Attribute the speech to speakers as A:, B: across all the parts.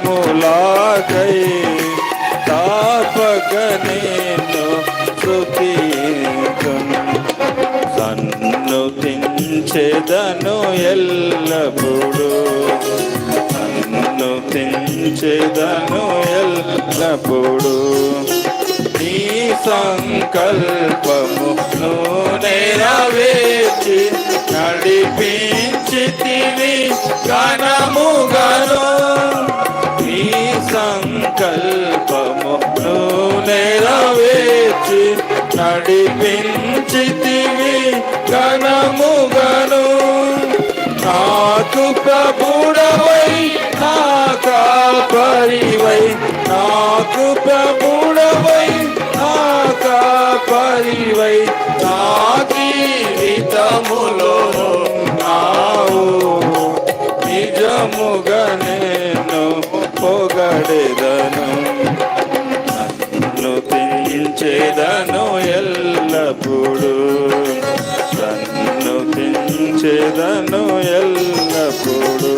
A: కార్యములాకై తాపక నేను స్తుతింతును సన్నుతించెదను ఎల్లప్పుడు సన్నుతించెదను ఎల్లప్పుడు నీ సంకల్పమును నెరవేర్చి నడిపించితివి ఘనముగాను నీ సంకల్పమును నెరవేర్చి నడిపించితివి ఘనముగాను నాకు ప్రభుడవై నా కాపరివై నాకు ప్రభుడవై నా కాపరివై నా జీవితములో నావు నిజముగా నేను పొగడెదను నన్ను పెంచెదను ఎల్లప్పుడు నన్ను పెంచెదను ఎల్లప్పుడు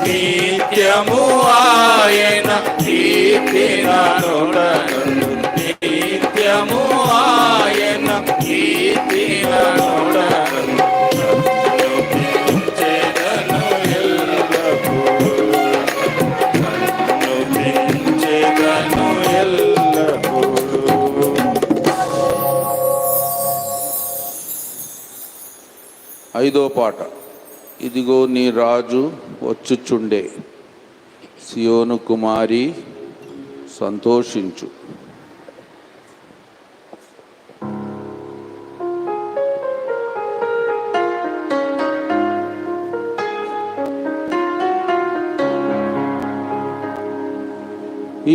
A: నిత్యము ఆయన కీర్తిననుడను నిత్యము ఆయన కీర్తిననుడను నన్ను పెంచెదను ఎల్లప్పుడు నన్ను పెంచెదను ఎల్లప్పుడు. ఐదో పాట. ఇదిగో నీ రాజు వచ్చుచుండే, సియోను కుమారి సంతోషించు.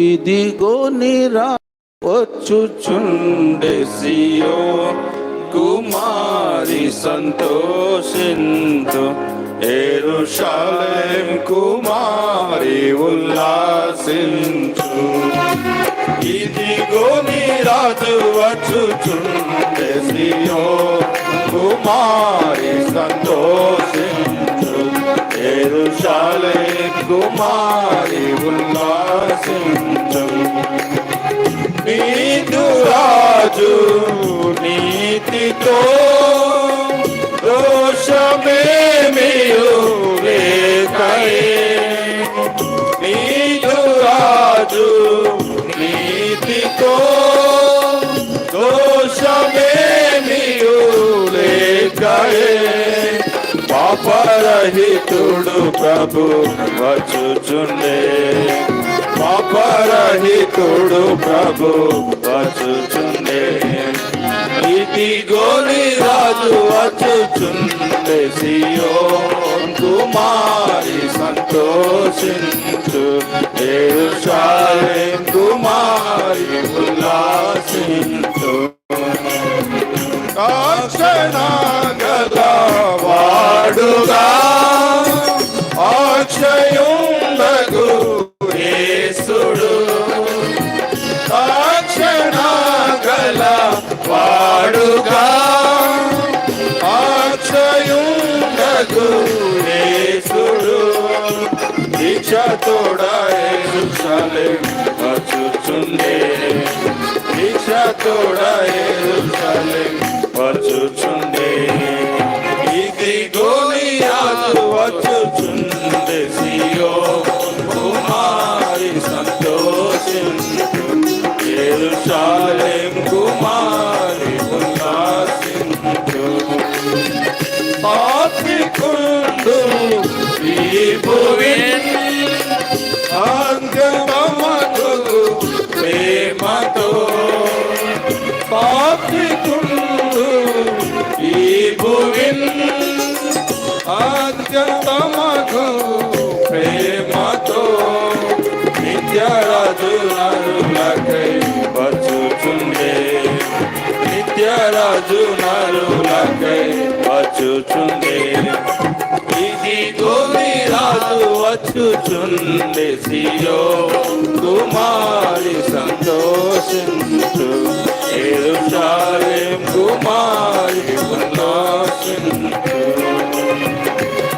A: ఇదిగో నీ రాజు వచ్చుచుండే, సియోను కుమారి సంతోషించు. యెరూషలేం కుమారి ఉల్లాసించు. ఇదిగో గోని రాజు వచ్చుచుండే సియోను కుమారి సంతోషించు, యెరూషలేము కుమారి ఉల్లాసించు. నీదు రాజు నీతితో దోషమేమియు లేకయే, నీదు రాజు నీతితో దోషమేమియు లేకయే, పాపరహితుడు ప్రభు వచ్చుచుండే, పాపరహితుడు ప్రభు వచ్చుచుండే. ఇదిగోని రాజు వచ్చుచుండే, సియోను కుమారి సంతోషించు, యెరూషలేము కుమారి ఉల్లాసించు. రక్షణ గలవాడుగా అక్షయుండగు యేసుడు, రక్షణ గలవాడుగా అక్షయుండగు యేసుడు, దీక్షతోడా యెరూషలేము వచ్చుచుండే, దీక్షతోడా యెరూషలేము వచ్చుచుండే. ఇదిగోని రాజు వచ్చుచుండే, సియోను కుమారి సంతోషించు, యెరూషలేము కుమారి ఉల్లాసించు. ఆత్మికుండు ఈ భువిని అంగమగు ప్రేమతో, ఆత్మికుండు ఈ భువిని అంగమగు ప్రేమతో, నిత్యరాజు నరులకై వచ్చుచుండే, నిత్యరాజు నరులకై వచ్చుచుండే. ఇదిగోని రాజు వచ్చుచుండే, సియోను కుమారి సంతోషించు, యెరూషలేము కుమారి ఉల్లాసించు.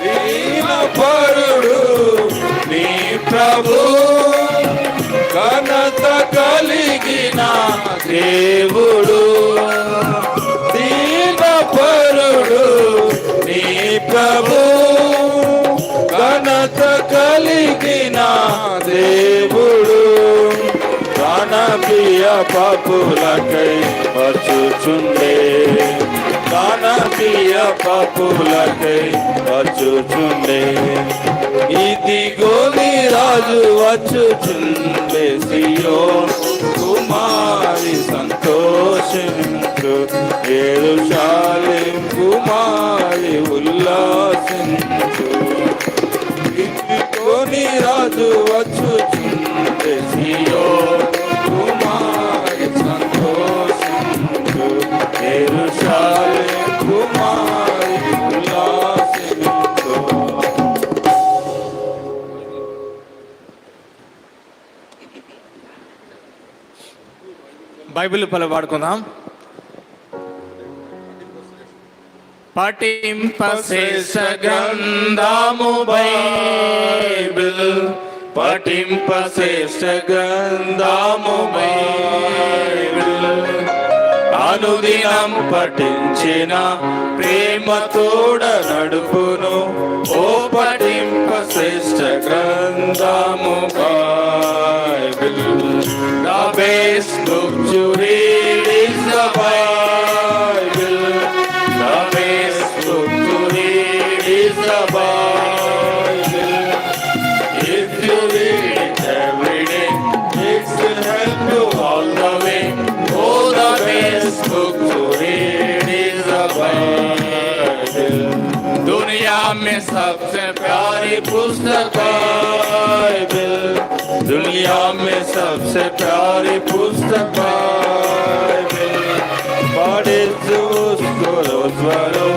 A: దీనపరుడు నీ ప్రభు, ఘనత కలిగిన దేవుడు, దీనపరుడు నీ ప్రభు, ఘనత కలిగిన దేవుడు, దానవీయ పాపులకై వచ్చుచుండే, దానవీయ పాపులకై వచ్చుచుండే. ఇదిగోని రాజు వచ్చుచుండే, సియోను కుమారి సంతోషించు, యెరూషలేము కుమారి ఉల్లాసించు. ఇదిగోని రాజు వచ్చుచుండే, సియోను కుమారి సంతోషించు, యెరూషలేము కుమారి ఉల్లాసించు.
B: బైబిల్ పలవాడుకుందాం. పఠింపశేష గ్రంథము బైబిల్, పఠింపశేష గ్రంథము బైబిల్, అనుదినం పఠించిన ప్రేమ తోడ నడుపును, ఓ పఠింపశేష గ్రంథము Bible. The best book to read is the Bible. The best book to read is the Bible. If you read it every day, it will help you all the way. Oh, the best book to read is the Bible. दुनिया में सबसे प्यारी पुस्तक Bible, दुनिया में सबसे प्यारी पुस्तक बाइबल। पढ़े जो उसको रोज पढ़ो,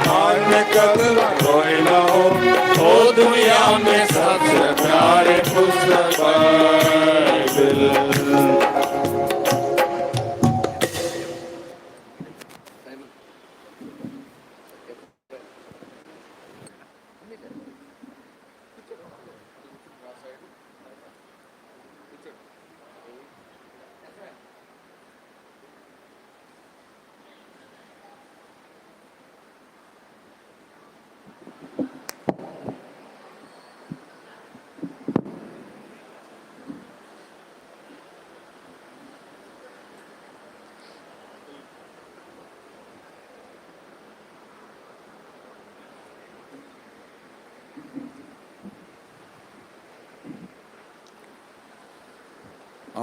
B: मान में कभी कोई ना हो। ओ दुनिया में सबसे प्यारी पुस्तक बाइबल।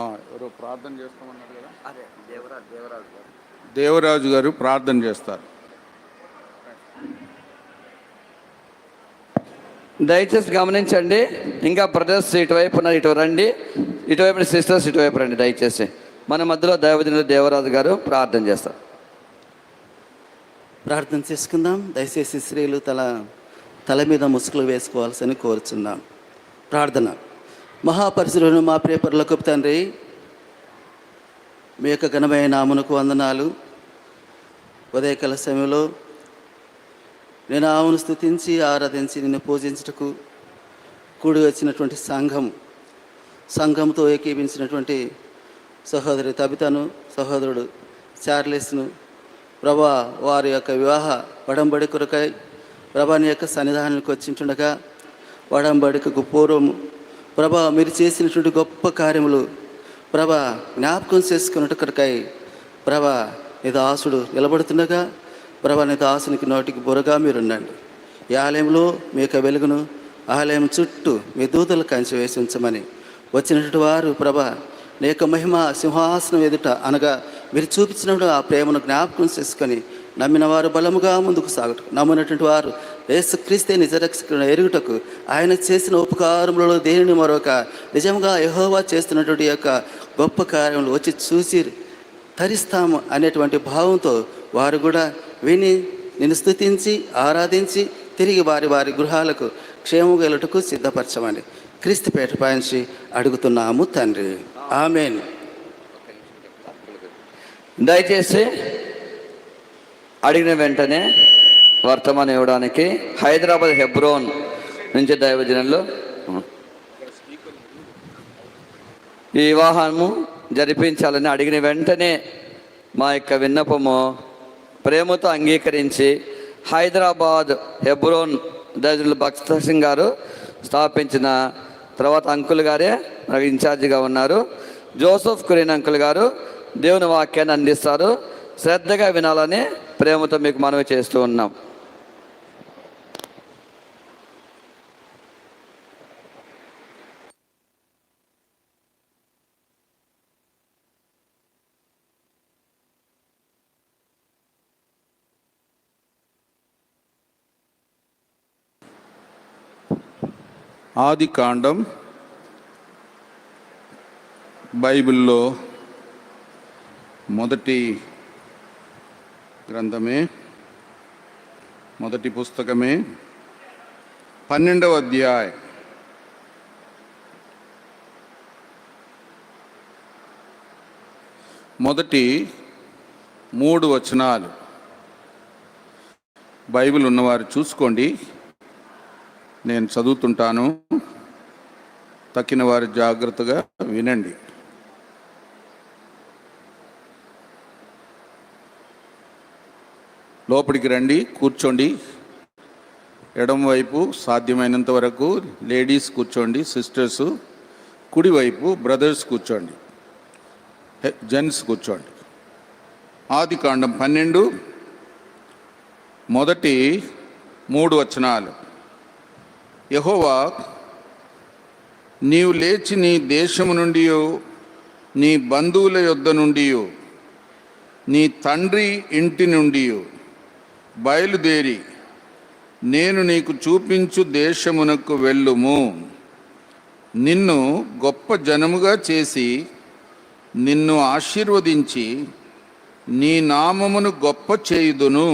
A: ఎవరో ప్రార్థన చేస్తామన్నారు కదా,
C: అదే దేవరాజు గారు.
A: దేవరాజు గారు ప్రార్థన చేస్తారు.
C: దయచేసి గమనించండి. ఇంకా బ్రదర్స్ ఇటువైపు ఉన్నారు, ఇటు రండి. ఇటువైపు సిస్టర్స్ ఇటువైపు రండి దయచేసి. మన మధ్యలో దైవజనులు దేవరాజు గారు ప్రార్థన చేస్తారు.
D: ప్రార్థన చేసుకుందాం. దయచేసి స్త్రీలు తల మీద ముసుగులు వేసుకోవాల్సని కోరుచున్నాం. ప్రార్థన. మహాపరిశులను మా ప్రియపరులకు తండ్రి, మీ యొక్క ఘనమైన నామమునకు వందనాలు. ఉదయకాల సమయంలో నేను ఆమెను స్తుతించి ఆరాధించి నిన్ను పూజించుటకు కూడి వచ్చినటువంటి సంఘంతో ఏకీభించినటువంటి సహోదరి తబితను, సహోదరుడు చార్లెస్ను ప్రభా, వారి యొక్క వివాహ వడంబడి కొరకై ప్రభా నీ యొక్క సన్నిధానానికి వచ్చింటుండగా, వడంబడికకు పూర్వము ప్రభా మీరు చేసినటువంటి గొప్ప కార్యములు ప్రభా జ్ఞాపకం చేసుకున్నట్టు కొరకై ప్రభా నీ దాసుడు నిలబడుతుండగా ప్రభా నీ దాసునికి నోటికి బురగా మీరుండండి. ఈ ఆలయంలో మీ యొక్క వెలుగును ఆలయం చుట్టూ మీ దూతలు కంచి వేసి ఉంచమని వచ్చినటువంటి వారు ప్రభా నీ యొక్క మహిమ సింహాసనం ఎదుట అనగా మీరు చూపించినప్పుడు ఆ ప్రేమను జ్ఞాపకం చేసుకొని నమ్మిన వారు బలముగా ముందుకు సాగుటకు, నమ్మినటువంటి వారు యేసుక్రీస్తే నిజరక్షకులను ఎరుగుటకు, ఆయన చేసిన ఉపకారములలో దేనిని మరొక నిజంగా యెహోవా చేస్తున్నటువంటి యొక్క గొప్ప కార్యములు వచ్చి చూసి తరిస్తాము అనేటువంటి భావంతో వారు కూడా విని నిన్ను స్తుతించి ఆరాధించి తిరిగి వారి వారి గృహాలకు క్షేమం గెలుటకు సిద్ధపరచమని క్రీస్తు పేట పాయించి అడుగుతున్నాము తండ్రి. ఆమేన్.
C: దయచేసి అడిగిన వెంటనే వర్తమానం ఇవ్వడానికి హైదరాబాద్ హెబ్రోన్ నుంచి దైవజనులు ఈ వివాహము జరిపించాలని అడిగిన వెంటనే మా యొక్క విన్నపము ప్రేమతో అంగీకరించి హైదరాబాద్ హెబ్రోన్ దైవజనులు భక్త సింగ్ గారు స్థాపించిన తర్వాత అంకుల్ గారే మనకు ఇన్ఛార్జిగా ఉన్నారు. జోసెఫ్ కురీన్ అంకుల్ గారు దేవుని వాక్యాన్ని అందిస్తారు. శ్రద్ధగా వినాలని ప్రేమతో మీకు మనవి చేస్తూ ఉన్నాం.
A: ఆది కాండం బైబిల్లో మొదటి గ్రంథమే, మొదటి పుస్తకమే, 12వ అధ్యాయం. మొదటి 3 వచనాలు. బైబిల్ ఉన్నవారు చూసుకోండి, నేను చదువుతుంటాను, తక్కిన వారు జాగ్రత్తగా వినండి. లోపలికి రండి, కూర్చోండి. ఎడమ వైపు సాధ్యమైనంత వరకు లేడీస్ కూర్చోండి, సిస్టర్స్. కుడివైపు బ్రదర్స్ కూర్చోండి, జెంట్స్ కూర్చోండి. ఆది కాండం 12 మొదటి 3 వచనాలు. యెహోవా, నీవు లేచి నీ దేశము నుండి, నీ బంధువుల యొద్ద నుండి, నీ తండ్రి ఇంటి నుండి బయలుదేరి నేను నీకు చూపించు దేశమునకు వెళ్ళుము. నిన్ను గొప్ప జనముగా చేసి నిన్ను ఆశీర్వదించి నీ నామమును గొప్ప చేయుదును.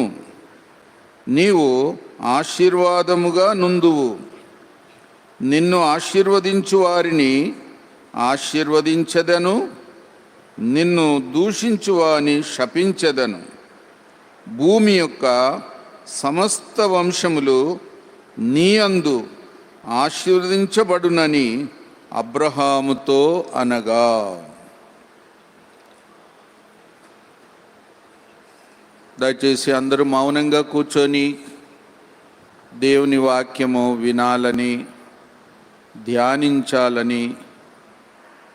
A: నీవు ఆశీర్వాదముగా నుందువు. నిన్ను ఆశీర్వదించు వారిని ఆశీర్వదించెదను, నిన్ను దూషించు వారిని శపించెదను. భూమి యొక్క సమస్త వంశములు నీ అందు ఆశీర్వదించబడునని అబ్రహాముతో అనగా. దయచేసి అందరూ మౌనంగా కూర్చొని దేవుని వాక్యము వినాలని, ధ్యానించాలని,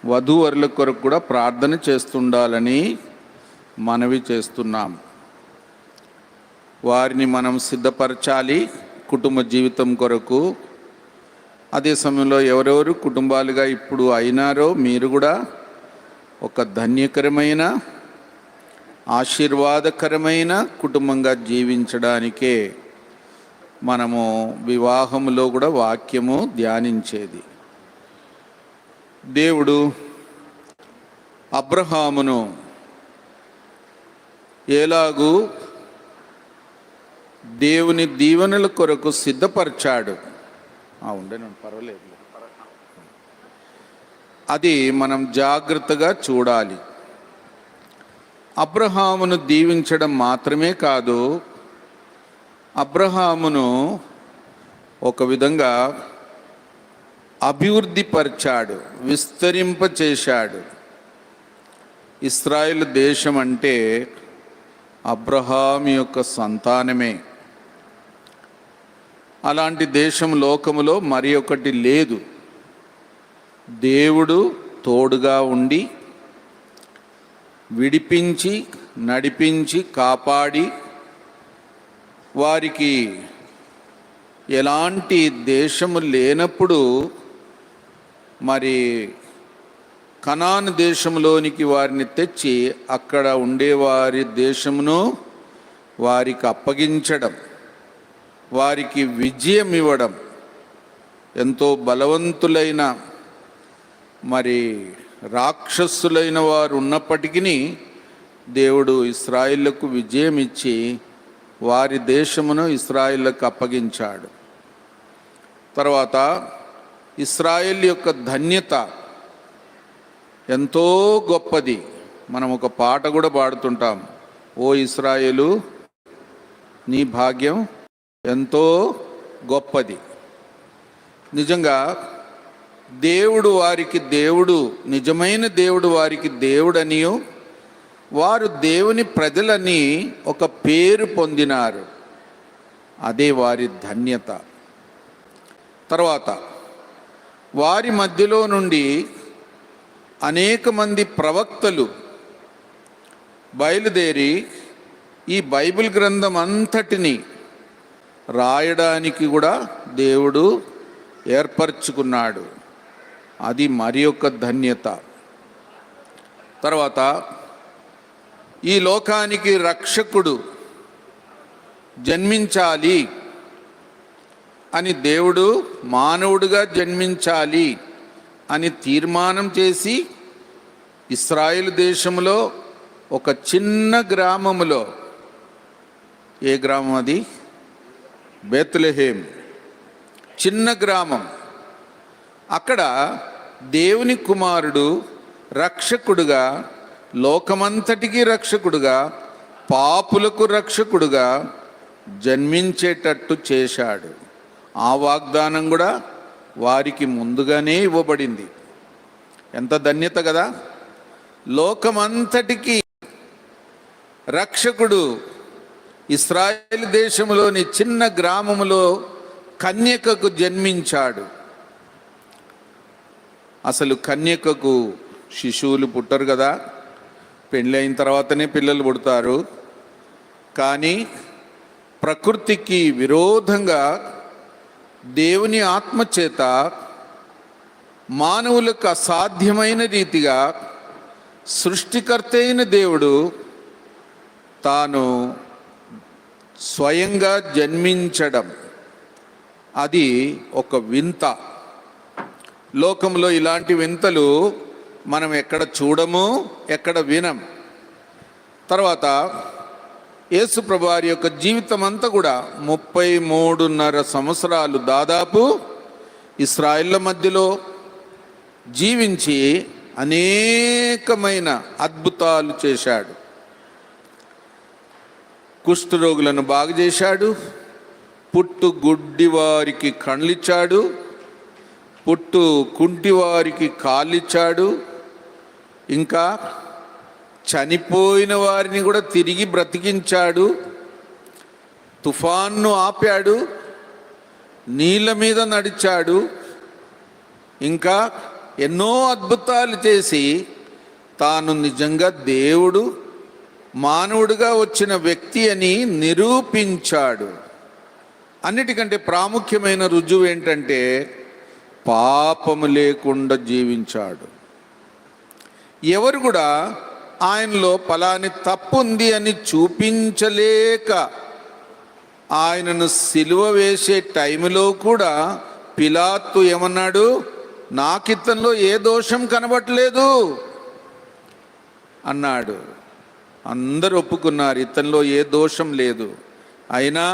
A: వధూవరుల కొరకు కూడా ప్రార్థన చేస్తుండాలని మనవి చేస్తున్నాం. వారిని మనం సిద్ధపరచాలి కుటుంబ జీవితం కొరకు. అదే సమయంలో ఎవరెవరు కుటుంబాలుగా ఇప్పుడు అయినారో మీరు కూడా ఒక ధన్యకరమైన ఆశీర్వాదకరమైన కుటుంబంగా జీవించడానికే మనము వివాహములో కూడా వాక్యము ధ్యానించేది. దేవుడు అబ్రహామును ఎలాగూ దేవుని దీవెనల కొరకు సిద్ధపరిచాడు. ఉండేనండి, పర్వాలేదు. అది మనం జాగ్రత్తగా చూడాలి. అబ్రహామును దీవించడం మాత్రమే కాదు, అబ్రహామును ఒక విధంగా అభివృద్ధి పరిచాడు, విస్తరింపచేశాడు. ఇశ్రాయేలు దేశం అంటే అబ్రహాము యొక్క సంతానమే. అలాంటి దేశం లోకములో మరి ఒకటి లేదు. దేవుడు తోడుగా ఉండి విడిపించి నడిపించి కాపాడి వారికి ఎలాంటి దేశము లేనప్పుడు మరి కనాను దేశంలోనికి వారిని తెచ్చి అక్కడ ఉండేవారి దేశమును వారికి అప్పగించడం, వారికి విజయం ఇవ్వడం, ఎంతో బలవంతులైన మరి రాక్షసులైన వారు ఉన్నప్పటికీ దేవుడు ఇశ్రాయేలుకు విజయం ఇచ్చి వారి దేశమును ఇశ్రాయేలుకు అప్పగించాడు. తర్వాత ఇశ్రాయేల్ యొక్క ధన్యత ఎంతో గొప్పది. మనం ఒక పాట కూడా పాడుతుంటాం, ఓ ఇశ్రాయేలు నీ భాగ్యం ఎంతో గొప్పది. నిజంగా దేవుడు వారికి దేవుడు, నిజమైన దేవుడు వారికి దేవుడనియు వారు దేవుని ప్రజలని ఒక పేరు పొందినారు. అదే వారి ధన్యత. తర్వాత వారి మధ్యలో నుండి అనేక మంది ప్రవక్తలు బయలుదేరి ఈ బైబిల్ గ్రంథం అంతటిని రాయడానికి కూడా దేవుడు ఏర్పరచుకున్నాడు. అది మరి ఒక ధన్యత. తర్వాత ఈ లోకానికి రక్షకుడు జన్మించాలి అని, దేవుడు మానవుడిగా జన్మించాలి అని తీర్మానం చేసి ఇశ్రాయేలు దేశంలో ఒక చిన్న గ్రామములో, ఏ గ్రామం అది? బెత్లెహేం, చిన్న గ్రామం. అక్కడ దేవుని కుమారుడు రక్షకుడుగా, లోకమంతటికి రక్షకుడుగా, పాపులకు రక్షకుడుగా జన్మించేటట్టు చేశాడు. ఆ వాగ్దానం కూడా వారికి ముందుగానే ఇవ్వబడింది. ఎంత ధన్యత కదా! లోకమంతటికి రక్షకుడు ఇశ్రాయేలు దేశంలోని చిన్న గ్రామములో కన్యకకు జన్మించాడు. అసలు కన్యకకు శిశువులు పుట్టరు కదా, పెళ్ళైన తర్వాతనే పిల్లలు పుడతారు. కానీ ప్రకృతికి విరోధంగా దేవుని ఆత్మచేత మానవులకు అసాధ్యమైన రీతిగా సృష్టికర్త అయిన దేవుడు తాను స్వయంగా జన్మించడం, అది ఒక వింత. లోకంలో ఇలాంటి వింతలు మనం ఎక్కడ చూడము, ఎక్కడ వినం. తర్వాత యేసు ప్రభు వారి యొక్క జీవితం అంతా కూడా 33.5 సంవత్సరాలు దాదాపు ఇశ్రాయేళ్ల మధ్యలో జీవించి అనేకమైన అద్భుతాలు చేశాడు. కుష్ఠరోగులను బాగు చేశాడు, పుట్టు గుడ్డి వారికి కళ్ళిచ్చాడు, పుట్టు కుంటి వారికి కాళ్ళిచ్చాడు, ఇంకా చనిపోయిన వారిని కూడా తిరిగి బ్రతికించాడు, తుఫాన్ను ఆపాడు, నీళ్ళ మీద నడిచాడు, ఇంకా ఎన్నో అద్భుతాలు చేసి తాను నిజంగా దేవుడు మానవుడిగా వచ్చిన వ్యక్తి అని నిరూపించాడు. అన్నిటికంటే ప్రాముఖ్యమైన రుజువు ఏంటంటే పాపము లేకుండా జీవించాడు. ఎవరు కూడా ఆయనలో ఫలాని తప్పు ఉంది అని చూపించలేక ఆయనను సిలువ వేసే టైంలో కూడా పిలాతు ఏమన్నాడు? నాకితనిలో ఏ దోషం కనబట్టలేదు అన్నాడు. అందరూ ఒప్పుకున్నారు, ఇతనిలో ఏ దోషం లేదు. అయినా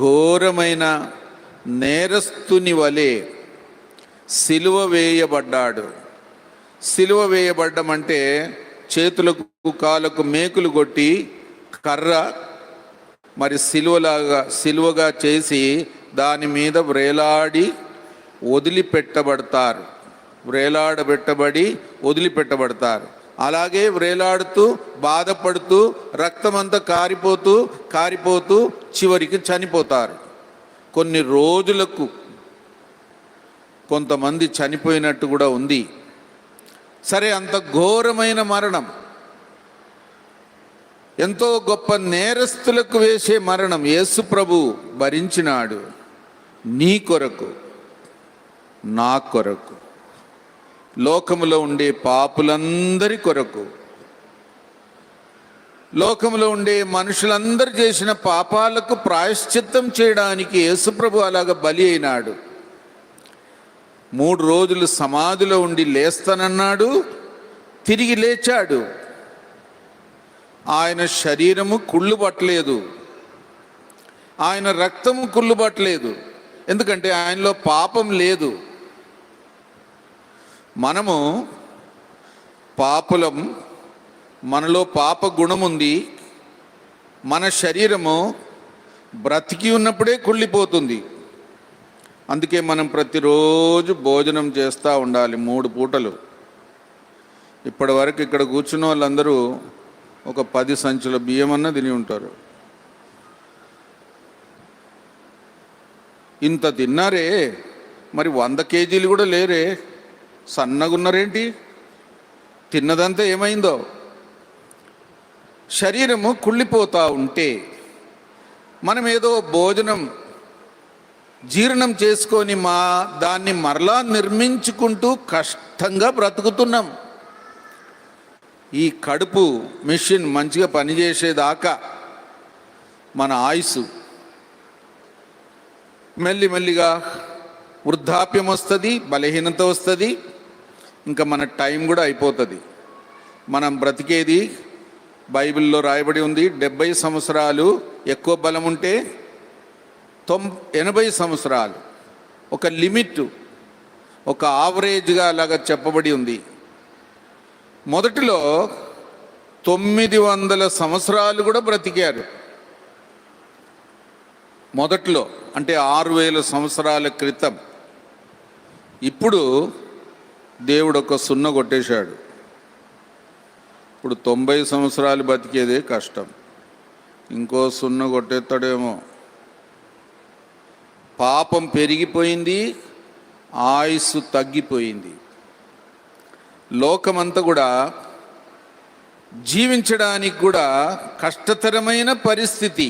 A: ఘోరమైన నేరస్తుని వలె సిలువ వేయబడ్డాడు. సిలువ వేయబడ్డం అంటే చేతులకు కాళ్ళకు మేకులు కొట్టి కర్ర మరి సిలువగా చేసి దాని మీద వ్రేలాడి వదిలిపెట్టబడతారు. అలాగే వ్రేలాడుతూ బాధపడుతూ రక్తమంతా కారిపోతూ చివరికి చనిపోతారు. కొన్ని రోజులకు కొంతమంది చనిపోయినట్టు కూడా ఉంది. సరే, అంత ఘోరమైన మరణం, ఎంతో గొప్ప నేరస్తులకు వేసే మరణం యేసు ప్రభు భరించినాడు. నీ కొరకు, నా కొరకు, లోకములో ఉండే పాపులందరి కొరకు, లోకములో ఉండే మనుషులందరూ చేసిన పాపాలకు ప్రాయశ్చిత్తం చేయడానికి యేసుప్రభు అలాగ బలి అయినాడు. 3 రోజులు సమాధిలో ఉండి లేస్తానన్నాడు, తిరిగి లేచాడు. ఆయన శరీరము కుళ్ళుబట్టలేదు, ఆయన రక్తము కుళ్ళుబట్టలేదు, ఎందుకంటే ఆయనలో పాపం లేదు. మనము పాపులం, మనలో పాప గుణం ఉంది. మన శరీరము బ్రతికి ఉన్నప్పుడే కుళ్ళిపోతుంది. అందుకే మనం ప్రతిరోజు భోజనం చేస్తూ ఉండాలి 3 పూటలు. ఇప్పటి వరకు ఇక్కడ కూర్చున్న వాళ్ళందరూ ఒక 10 సంచుల బియ్యం అన్న తిని ఉంటారు. ఇంత తిన్నారే, మరి 100 కేజీలు కూడా లేరే, సన్నగున్నారేంటి? తిన్నదంతా ఏమైందో? శరీరము కుళ్ళిపోతూ ఉంటే మనం ఏదో భోజనం జీర్ణం చేసుకొని దాన్ని మరలా నిర్మించుకుంటూ కష్టంగా బ్రతుకుతున్నాం. ఈ కడుపు మెషిన్ మంచిగా పనిచేసేదాకా మన ఆయుసు మెల్లిమెల్లిగా వృద్ధాప్యం వస్తుంది, బలహీనత వస్తుంది, ఇంకా మన టైం కూడా అయిపోతుంది. మనం బ్రతికేది బైబిల్లో రాయబడి ఉంది, 70 సంవత్సరాలు ఎక్కువ బలం ఉంటే 80 సంవత్సరాలు ఒక లిమిట్, ఒక ఆవరేజ్గా అలాగా చెప్పబడి ఉంది. మొదటిలో 900 సంవత్సరాలు కూడా బ్రతికారు. మొదట్లో అంటే 6000 సంవత్సరాల క్రితం. ఇప్పుడు దేవుడు ఒక 0 కొట్టేశాడు. ఇప్పుడు 90 సంవత్సరాలు బతికేదే కష్టం, ఇంకో 0 కొట్టేస్తాడేమో. పాపం పెరిగిపోయింది, ఆయుస్సు తగ్గిపోయింది. లోకమంతా కూడా జీవించడానికి కూడా కష్టతరమైన పరిస్థితి.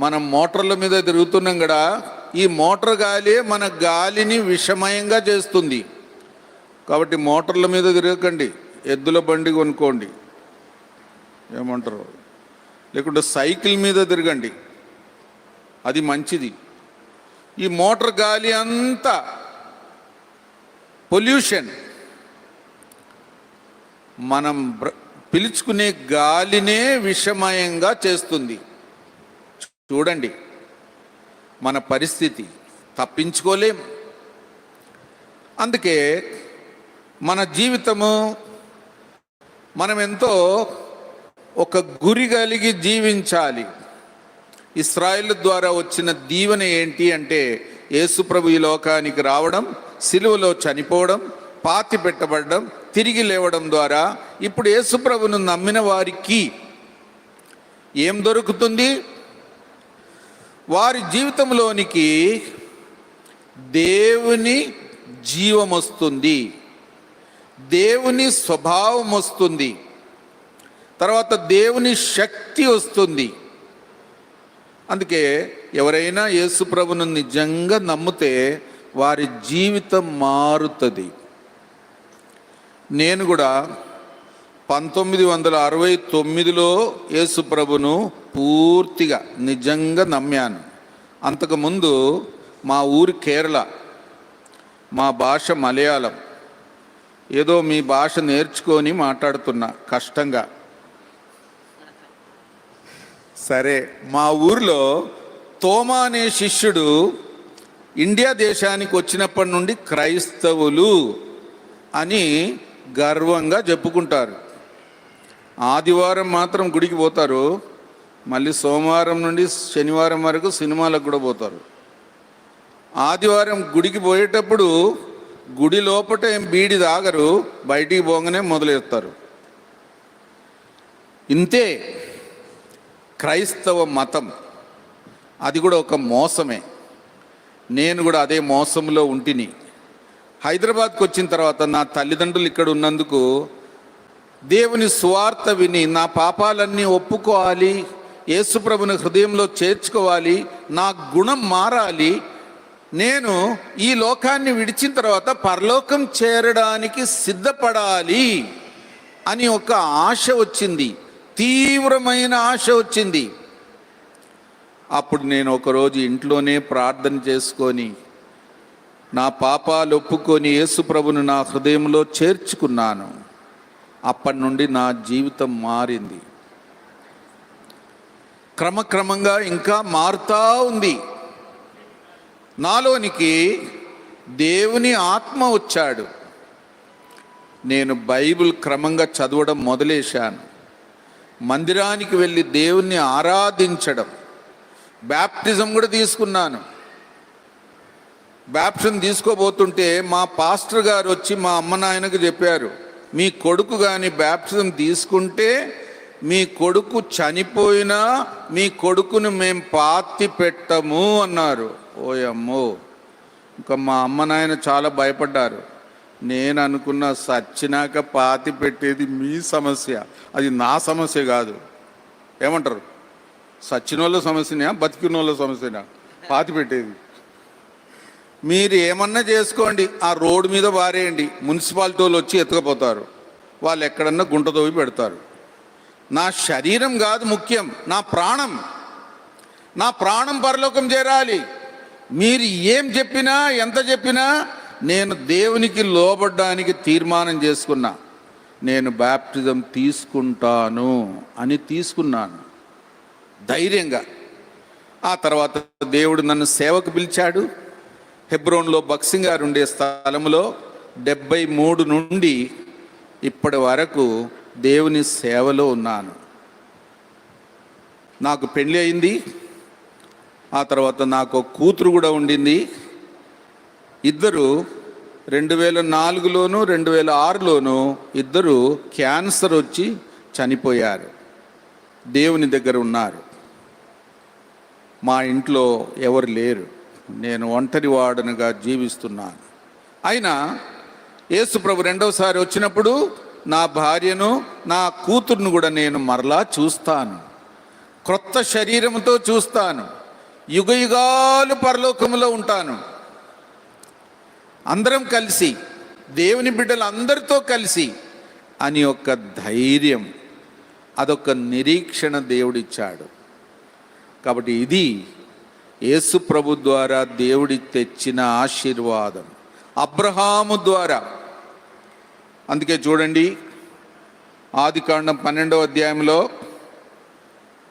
A: మనం మోటార్ల మీద తిరుగుతున్నాం కదా, ఈ మోటార్ గాలి మన గాలిని విషమయంగా చేస్తుంది. కాబట్టి మోటార్ల మీద తిరగకండి, ఎద్దుల బండి కొనుక్కోండి, ఏమంటారు, లేకుంటే సైకిల్ మీద తిరగండి, అది మంచిది. ఈ మోటార్ గాలి అంతా పొల్యూషన్, మనం పీల్చుకునే గాలినే విషమయంగా చేస్తుంది. చూడండి మన పరిస్థితి, తప్పించుకోలేం. అందుకే మన జీవితము మనం ఎంతో ఒక గురి కలిగి జీవించాలి. ఇశ్రాయేలు ద్వారా వచ్చిన దీవెన ఏంటి అంటే యేసుప్రభు ఈ లోకానికి రావడం, సిలువలో చనిపోవడం, పాతి పెట్టబడడం, తిరిగి లేవడం ద్వారా ఇప్పుడు యేసుప్రభును నమ్మిన వారికి ఏం దొరుకుతుంది? వారి జీవితంలోనికి దేవుని జీవం వస్తుంది, దేవుని స్వభావం వస్తుంది, తర్వాత దేవుని శక్తి వస్తుంది. అందుకే ఎవరైనా యేసు ప్రభువును నిజంగా నమ్మితే వారి జీవితం మారుతుంది. నేను కూడా 1969లో యేసు ప్రభును పూర్తిగా నిజంగా నమ్మాను. అంతకుముందు మా ఊరి కేరళ, మా భాష మలయాళం. ఏదో మీ భాష నేర్చుకొని మాట్లాడుతున్నా కష్టంగా. సరే, మా ఊరిలో తోమా అనే శిష్యుడు ఇండియా దేశానికి వచ్చినప్పటి నుండి క్రైస్తవులు అని గర్వంగా చెప్పుకుంటారు. ఆదివారం మాత్రం గుడికి పోతారు, మళ్ళీ సోమవారం నుండి శనివారం వరకు సినిమాలకు కూడా పోతారు. ఆదివారం గుడికి పోయేటప్పుడు గుడి లోపట ఏం బీడి తాగరు, బయటికి పోగానే మొదలెడతారు. ఇంతే క్రైస్తవ మతం. అది కూడా ఒక మోసమే. నేను కూడా అదే మోసంలో ఉంటిని. హైదరాబాద్కి వచ్చిన తర్వాత నా తల్లిదండ్రులు ఇక్కడ ఉన్నందుకు దేవుని సువార్త విని నా పాపాలన్నీ ఒప్పుకోవాలి, యేసుప్రభుని హృదయంలో చేర్చుకోవాలి, నా గుణం మారాలి, నేను ఈ లోకాన్ని విడిచిన తర్వాత పరలోకం చేరడానికి సిద్ధపడాలి అని ఒక ఆశ వచ్చింది, తీవ్రమైన ఆశ వచ్చింది. అప్పుడు నేను ఒకరోజు ఇంట్లోనే ప్రార్థన చేసుకొని నా పాపాలు ఒప్పుకొని యేసుప్రభుని నా హృదయంలో చేర్చుకున్నాను. అప్పటి నుండి నా జీవితం మారింది. క్రమక్రమంగా ఇంకా మారుతా ఉంది. నాలోనికి దేవుని ఆత్మ వచ్చాడు. నేను బైబిల్ క్రమంగా చదవడం మొదలేశాను. మందిరానికి వెళ్ళి దేవుణ్ణి ఆరాధించడం, బ్యాప్టిజం కూడా తీసుకున్నాను. బ్యాప్టిజం తీసుకోబోతుంటే మా పాస్టర్ గారు వచ్చి మా అమ్మ నాయనకు చెప్పారు, మీ కొడుకు కానీ బ్యాప్టిజం తీసుకుంటే మీ కొడుకు చనిపోయినా మీ కొడుకును మేము పాతి పెట్టము అన్నారు. ఓయమ్మో, ఇంకా మా అమ్మ నాయన చాలా భయపడ్డారు. నేను అనుకున్న సచ్చినాక పాతి పెట్టేది మీ సమస్య, అది నా సమస్య కాదు. ఏమంటారు, సచ్చినోళ్ళ సమస్యనా బతికినోళ్ళ సమస్యనా పాతి పెట్టేది? మీరు ఏమన్నా చేసుకోండి, ఆ రోడ్డు మీద వారేయండి, మున్సిపాలిటీ వాళ్ళు వచ్చి ఎత్తుకపోతారు, వాళ్ళు ఎక్కడన్నా గుంట తవ్వి పెడతారు. నా శరీరం కాదు ముఖ్యం, నా ప్రాణం. నా ప్రాణం పరలోకం చేరాలి. మీరు ఏం చెప్పినా ఎంత చెప్పినా నేను దేవునికి లోబడ్డానికి తీర్మానం చేసుకున్నా. నేను బ్యాప్టిజం తీసుకుంటాను అని తీసుకున్నాను ధైర్యంగా. ఆ తర్వాత దేవుడు నన్ను సేవకు పిలిచాడు. హెబ్రోన్లో బక్సింగ్ గారు ఉండే స్థలంలో 73 నుండి ఇప్పటి వరకు దేవుని సేవలో ఉన్నాను. నాకు పెళ్ళి అయింది. ఆ తర్వాత నాకు కూతురు కూడా ఉండింది. ఇద్దరు 2004లోను 2006లోను ఇద్దరు క్యాన్సర్ వచ్చి చనిపోయారు. దేవుని దగ్గర ఉన్నారు. మా ఇంట్లో ఎవరు లేరు. నేను ఒంటరి వాడనుగా జీవిస్తున్నాను. అయినా యేసుప్రభు రెండవసారి వచ్చినప్పుడు నా భార్యను నా కూతుర్ను కూడా నేను మరలా చూస్తాను. క్రొత్త శరీరంతో చూస్తాను. యుగయుగాలు పరలోకములో ఉంటాను. అందరం కలిసి, దేవుని బిడ్డలు అందరితో కలిసి అని ఒక ధైర్యం, అదొక నిరీక్షణ దేవుడిచ్చాడు. కాబట్టి ఇది యేసు ప్రభు ద్వారా దేవుడి తెచ్చిన ఆశీర్వాదం, అబ్రహాము ద్వారా. అందుకే చూడండి, ఆదికాండం 12వ అధ్యాయంలో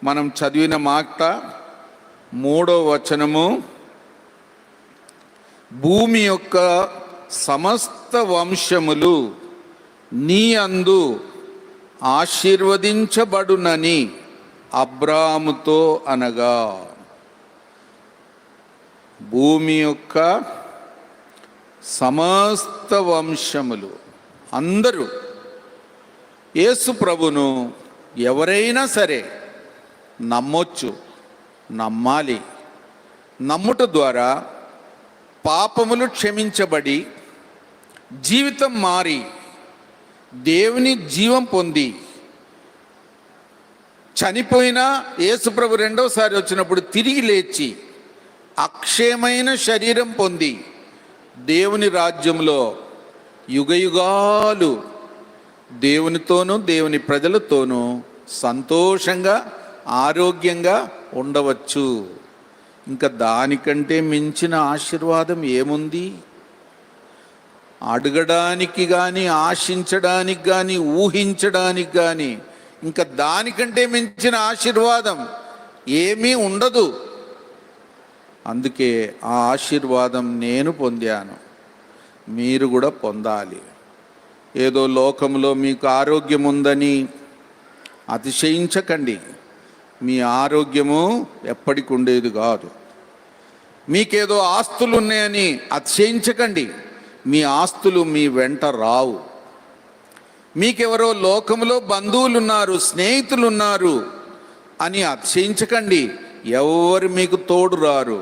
A: మనం చదివిన మాట 3వ వచనము, భూమి యొక్క సమస్త వంశములు నీ అందు ఆశీర్వదించబడునని అబ్రాముతో అనగా. భూమి యొక్క సమస్త వంశములు అందరూ యేసు ప్రభును ఎవరైనా సరే నమ్మొచ్చు, నమ్మాలి. నమ్ముట ద్వారా పాపములు క్షమించబడి జీవితం మారి దేవుని జీవం పొంది, చనిపోయినా యేసుప్రభు రెండవసారి వచ్చినప్పుడు తిరిగి లేచి అక్షయమైన శరీరం పొంది దేవుని రాజ్యంలో యుగయుగాలు దేవునితోనూ దేవుని ప్రజలతోనూ సంతోషంగా ఆరోగ్యంగా ఉండవచ్చు. ఇంకా దానికంటే మించిన ఆశీర్వాదం ఏముంది? అడగడానికి కానీ, ఆశించడానికి కానీ, ఊహించడానికి కానీ ఇంకా దానికంటే మించిన ఆశీర్వాదం ఏమీ ఉండదు. అందుకే ఆ ఆశీర్వాదం నేను పొందాను, మీరు కూడా పొందాలి. ఏదో లోకంలో మీకు ఆరోగ్యం ఉందని అతిశయించకండి. మీ ఆరోగ్యము ఎప్పటికి ఉండేది కాదు. మీకేదో ఆస్తులు ఉన్నాయని అతిశయించకండి. మీ ఆస్తులు మీ వెంట రావు. మీకెవరో లోకంలో బంధువులు ఉన్నారు, స్నేహితులు ఉన్నారు అని అతిశయించకండి. ఎవరు మీకు తోడు రారు.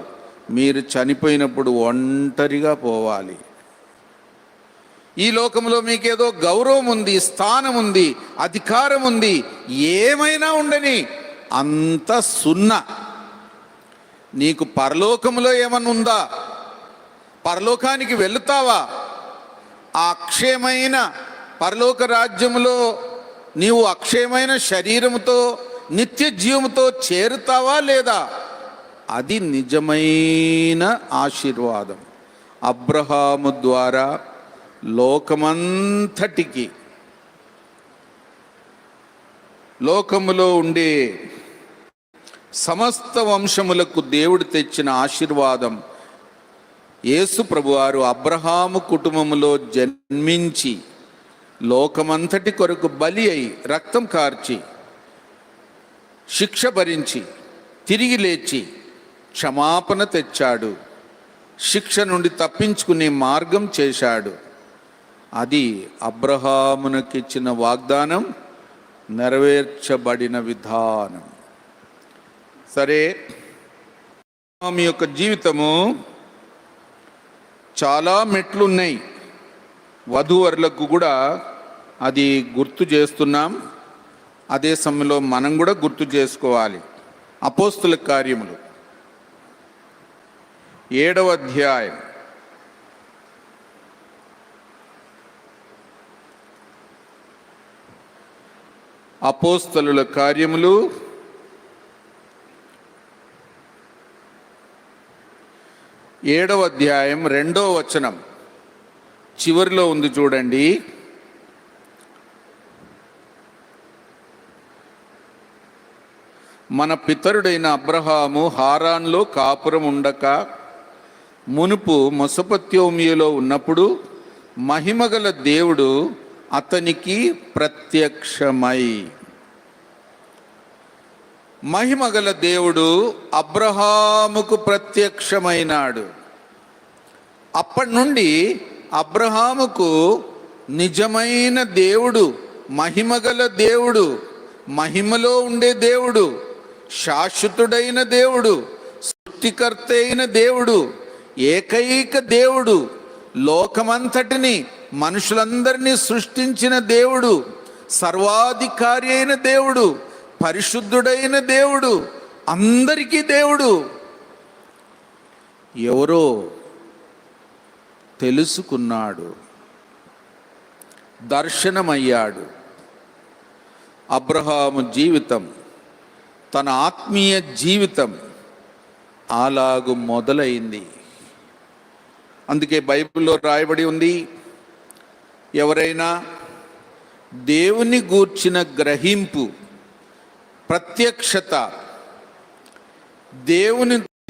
A: మీరు చనిపోయినప్పుడు ఒంటరిగా పోవాలి. ఈ లోకంలో మీకేదో గౌరవం ఉంది, స్థానం ఉంది, అధికారం ఉంది, ఏమైనా ఉండని అంత సున్నా. నీకు పరలోకంలో ఏమన్నా ఉందా? పరలోకానికి వెళుతావా? ఆ అక్షయమైన పరలోక రాజ్యములో నీవు అక్షయమైన శరీరముతో నిత్య జీవముతో చేరుతావా లేదా? అది నిజమైన ఆశీర్వాదం. అబ్రహాము ద్వారా లోకమంతటికి, లోకములో ఉండే సమస్త వంశములకు దేవుడు తెచ్చిన ఆశీర్వాదం. యేసు ప్రభువారు అబ్రహాము కుటుంబములో జన్మించి లోకమంతటి కొరకు బలి అయి రక్తం కార్చి శిక్ష భరించి తిరిగి లేచి క్షమాపణ తెచ్చాడు. శిక్ష నుండి తప్పించుకునే మార్గం చేశాడు. అది అబ్రహామునకిచ్చిన వాగ్దానం నెరవేర్చబడిన విధానం. సరే, మీ యొక్క జీవితము చాలా మెట్లున్నాయి. వధూవరులకు కూడా అది గుర్తు చేస్తున్నాం. అదే సమయంలో మనం కూడా గుర్తు చేసుకోవాలి. అపోస్తుల కార్యములు 7వ అధ్యాయం అపోస్తలుల కార్యములు 7వ అధ్యాయం 2వ వచనం చివరిలో ఉంది చూడండి. మన పితరుడైన అబ్రహాము హారాన్లో కాపురం ఉండక మునుపు మెసొపొతామియాలో ఉన్నప్పుడు మహిమగల దేవుడు అతనికి ప్రత్యక్షమై, మహిమగల దేవుడు అబ్రహాముకు ప్రత్యక్షమైనాడు. అప్పటి నుండి అబ్రహాముకు నిజమైన దేవుడు, మహిమగల దేవుడు, మహిమలో ఉండే దేవుడు, శాశ్వతుడైన దేవుడు, సృష్టికర్త అయిన దేవుడు, ఏకైక దేవుడు, లోకమంతటిని మనుషులందరినీ సృష్టించిన దేవుడు, సర్వాధికారి అయిన దేవుడు, పరిశుద్ధుడైన దేవుడు, అందరికీ దేవుడు ఎవరో తెలుసుకున్నాడు, దర్శనమయ్యాడు. అబ్రహాము జీవితం, తన ఆత్మీయ జీవితం అలాగు మొదలైంది. అందుకే బైబిల్లో రాయబడి ఉంది, ఎవరైనా దేవుని గూర్చిన గ్రహింపు, ప్రత్యక్షత,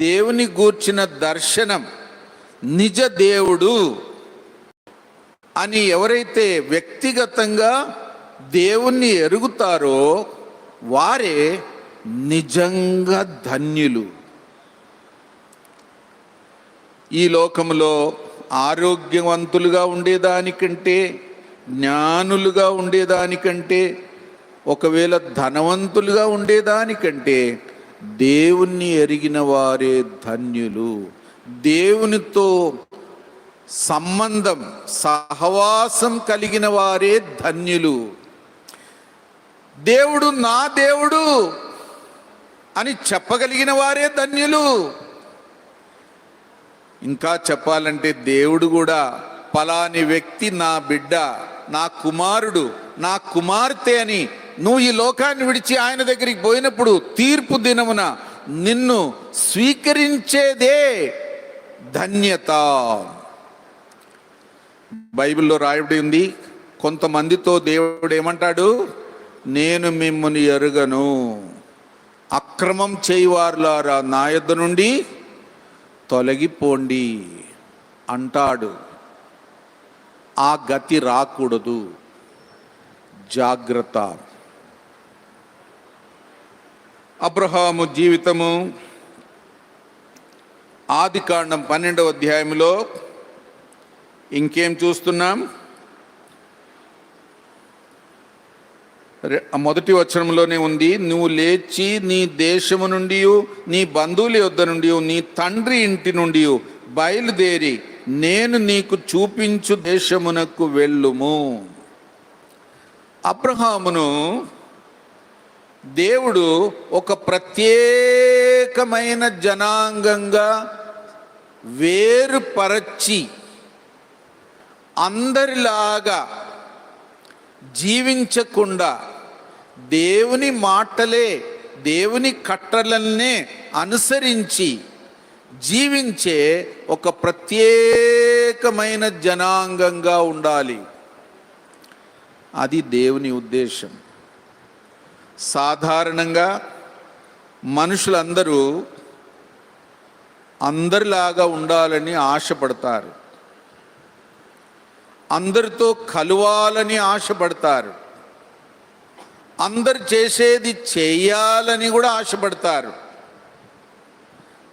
A: దేవుని గూర్చిన దర్శనం, నిజ దేవుడు అని ఎవరైతే వ్యక్తిగతంగా దేవుణ్ణి ఎరుగుతారో వారే నిజంగా ధన్యులు. ఈ లోకంలో ఆరోగ్యవంతులుగా ఉండేదానికంటే, జ్ఞానులుగా ఉండేదానికంటే, ఒకవేళ ధనవంతులుగా ఉండేదానికంటే దేవుణ్ణి ఎరిగిన వారే ధన్యులు. దేవునితో సంబంధం, సహవాసం కలిగిన వారే ధన్యులు. దేవుడు నా దేవుడు అని చెప్పగలిగిన వారే ధన్యులు. ఇంకా చెప్పాలంటే దేవుడు కూడా పలాని వ్యక్తి నా బిడ్డ, నా కుమారుడు, నా కుమార్తె అని నువ్వు ఈ లోకాన్ని విడిచి ఆయన దగ్గరికి పోయినప్పుడు తీర్పు దినమున నిన్ను స్వీకరించేదే ధన్యత. బైబిల్లో రాయబడి ఉంది, కొంతమందితో దేవుడు ఏమంటాడు, నేను మిమ్మల్ని ఎరుగను, అక్రమం చేయువారులారా నా యొద్ద నుండి తొలగిపోండి అంటాడు. ఆ గతి రాకూడదు, జాగ్రత్త. అబ్రహాము జీవితము ఆదికాండం 12వ అధ్యాయంలో ఇంకేం చూస్తున్నాం? మొదటి వచనంలోనే ఉంది, నువ్వు లేచి నీ దేశము నుండి నీ బంధువుల యొద్ద నుండి నీ తండ్రి ఇంటి నుండి బయలుదేరి నేను నీకు చూపించు దేశమునకు వెళ్ళుము. అబ్రహామును దేవుడు ఒక ప్రత్యేకమైన జనాంగంగా వేరుపరచి అందరిలాగా జీవించకుండా దేవుని మాటలే, దేవుని కట్టలనే అనుసరించి జీవించే ఒక ప్రత్యేకమైన జనాంగంగా ఉండాలి. అది దేవుని ఉద్దేశం. సాధారణంగా మనుషులందరూ అందరిలాగా ఉండాలని ఆశపడతారు, అందరితో కలవాలని ఆశపడతారు, అందరు చేసేది చేయాలని కూడా ఆశపడతారు.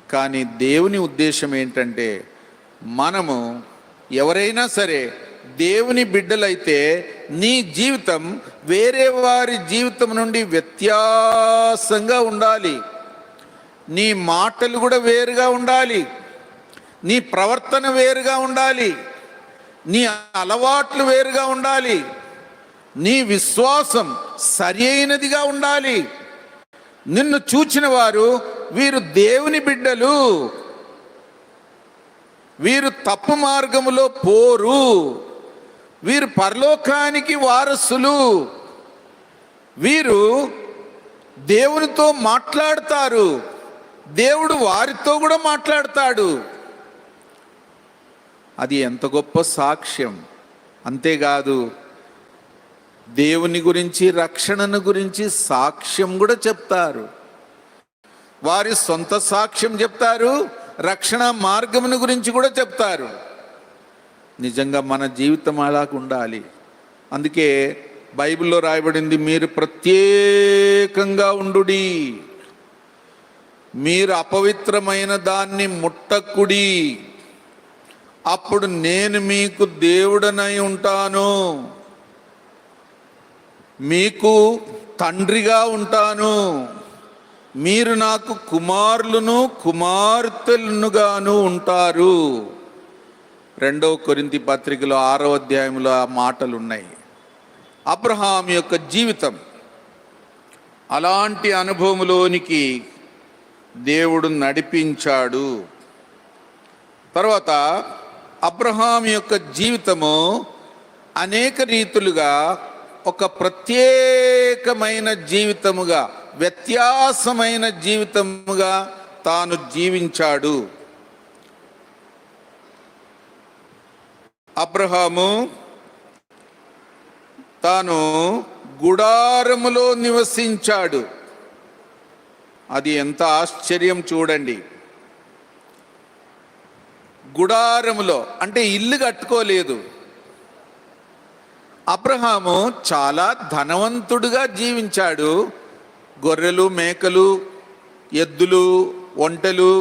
A: కానీ దేవుని ఉద్దేశం ఏంటంటే, మనము ఎవరైనా సరే దేవుని బిడ్డలైతే నీ జీవితం వేరే వారి జీవితం నుండి వ్యత్యాసంగా ఉండాలి. నీ మాటలు కూడా వేరుగా ఉండాలి, నీ ప్రవర్తన వేరుగా ఉండాలి, నీ అలవాట్లు వేరుగా ఉండాలి, నీ విశ్వాసం సరి అయినదిగా ఉండాలి. నిన్ను చూచిన వారు వీరు దేవుని బిడ్డలు, వీరు తప్పు మార్గములో పోరు, వీరు పరలోకానికి వారసులు, వీరు దేవునితో మాట్లాడతారు, దేవుడు వారితో కూడా మాట్లాడతాడు. అది ఎంత గొప్ప సాక్ష్యం. అంతేకాదు, దేవుని గురించి, రక్షణను గురించి సాక్ష్యం కూడా చెప్తారు. వారి సొంత సాక్ష్యం చెప్తారు, రక్షణ మార్గమును గురించి కూడా చెప్తారు. నిజంగా మన జీవితం అలాగ ఉండాలి. అందుకే బైబిల్లో రాయబడింది, మీరు ప్రత్యేకంగా ఉండుడి, మీరు అపవిత్రమైన దాన్ని ముట్టకుడి, అప్పుడు నేను మీకు దేవుడనై ఉంటాను, మీకు తండ్రిగా ఉంటాను, మీరు నాకు కుమారులను కుమార్తెలుగాను ఉంటారు. 2వ కొరింథీ పత్రికలో 6వ అధ్యాయంలో ఆ మాటలు ఉన్నాయి. అబ్రహాం యొక్క జీవితం అలాంటి అనుభవంలోనికి దేవుడు నడిపించాడు. తర్వాత అబ్రహాం యొక్క జీవితము అనేక రీతులుగా ఒక ప్రత్యేకమైన జీవితముగా, వ్యత్యాసమైన జీవితముగా తాను జీవించాడు. అబ్రహాము తాను గుడారములో నివసించాడు. అది ఎంత ఆశ్చర్యం చూడండి. గుడారములో అంటే ఇల్లు కట్టుకోలేదు. అబ్రహాము చాలా ధనవంతుడుగా జీవించాడు. గొర్రెలు, మేకలు, ఎద్దులు, ఒంటెలు,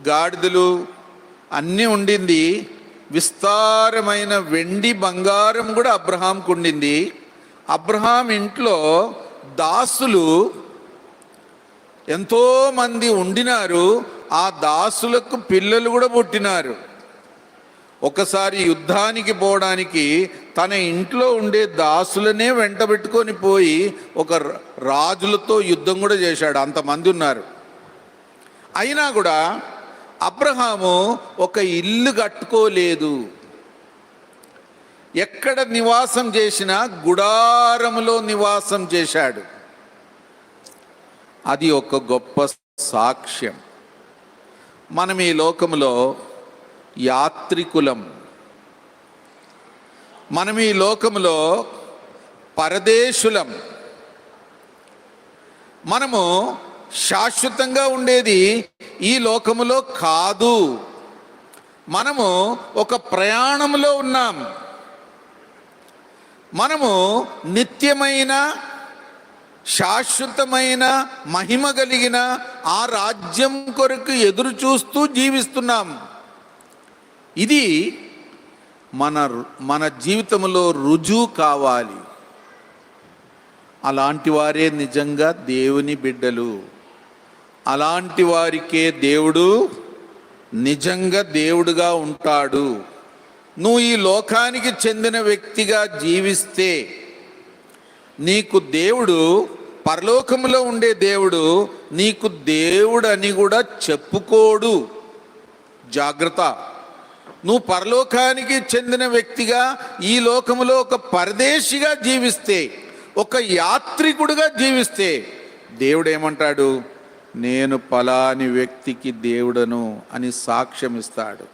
A: గాడిదలు అన్నీ ఉండింది. విస్తారమైన వెండి, బంగారం కూడా అబ్రహాంకు ఉండింది. అబ్రహాం ఇంట్లో దాసులు ఎంతోమంది ఉండినారు. ఆ దాసులకు పిల్లలు కూడా పుట్టినారు. ఒకసారి యుద్ధానికి పోవడానికి తన ఇంట్లో ఉండే దాసులనే వెంటబెట్టుకొని పోయి ఒక రాజులతో యుద్ధం కూడా చేశాడు. అంతమంది ఉన్నారు. అయినా కూడా అబ్రహాము ఒక ఇల్లు కట్టుకోలేదు. ఎక్కడ నివాసం చేసినా గుడారములో నివాసం చేశాడు. అది ఒక గొప్ప సాక్ష్యం. మనం ఈ లోకములో యాత్రికులం. మనం ఈ లోకములో పరదేశులం. మనము శాశ్వతంగా ఉండేది ఈ లోకములో కాదు. మనము ఒక ప్రయాణంలో ఉన్నాం. మనము నిత్యమైన శాశ్వతమైన మహిమ కలిగిన ఆ రాజ్యం కొరకు ఎదురు చూస్తూ జీవిస్తున్నాం. ఇది మన జీవితంలో రుజువు కావాలి. అలాంటి వారే నిజంగా దేవుని బిడ్డలు. అలాంటి వారికే దేవుడు నిజంగా దేవుడుగా ఉంటాడు. నువ్వు ఈ లోకానికి చెందిన వ్యక్తిగా జీవిస్తే నీకు దేవుడు, పరలోకములో ఉండే దేవుడు నీకు దేవుడు అని కూడా చెప్పుకోడు. జాగ్రత్త. నువ్వు పరలోకానికి చెందిన వ్యక్తిగా ఈ లోకములో ఒక పరదేశిగా జీవిస్తే, ఒక యాత్రికుడుగా జీవిస్తే దేవుడు ఏమంటాడు? నేను పలాని వ్యక్తికి దేవుడను అని సాక్ష్యం ఇస్తాడు.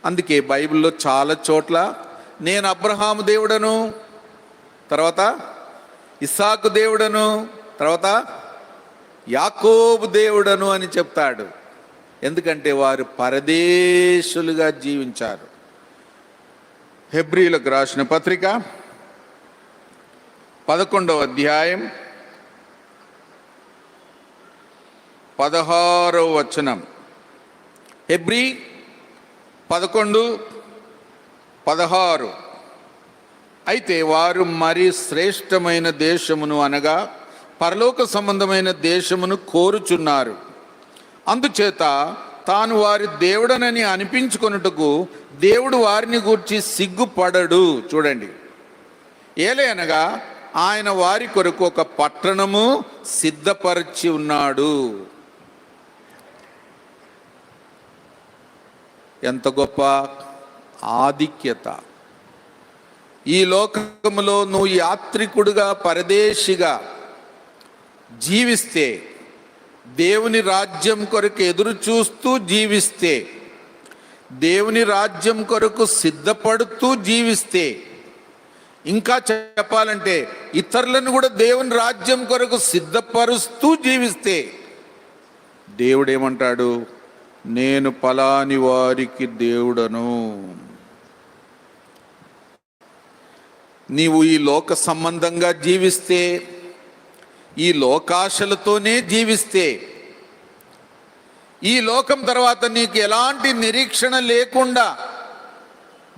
A: అందుకే బైబిల్లో చాలా చోట్ల నేను అబ్రహాము దేవుడను, తర్వాత ఇస్సాకు దేవుడను, తర్వాత యాకోబు దేవుడను అని చెప్తాడు. ఎందుకంటే వారు పరదేశులుగా జీవించారు. హెబ్రీలకు రాసిన పత్రిక 11వ అధ్యాయం 16వ వచనం. హెబ్రీ 11:16. అయితే వారు మరి శ్రేష్టమైన దేశమును అనగా పరలోక సంబంధమైన దేశమును కోరుచున్నారు. అందుచేత తాను వారి దేవుడనని అనిపించుకొనుటకు దేవుడు వారిని గూర్చి సిగ్గుపడడు. చూడండి, ఏలయనగా ఆయన వారి కొరకు ఒక పట్టణము సిద్ధపరిచి ఉన్నాడు. ఎంత గొప్ప ఆధిక్యత! ఈ లోకములో నువ్వు యాత్రికుడుగా, పరదేశిగా జీవిస్తే, దేవుని రాజ్యం కొరకు ఎదురు చూస్తూ జీవిస్తే, దేవుని రాజ్యం కొరకు సిద్ధపడుతూ జీవిస్తే, ఇంకా చెప్పాలంటే ఇతరులను కూడా దేవుని రాజ్యం కొరకు సిద్ధపరుస్తూ జీవిస్తే దేవుడు ఏమంటాడు? నేను పలాని వారికి దేవుడను. నీవు ఈ లోక సంబంధంగా జీవిస్తే, ఈ లోకాశలతోనే జీవిస్తే, ఈ లోకం తర్వాత నీకు ఎలాంటి నిరీక్షణ లేకుండా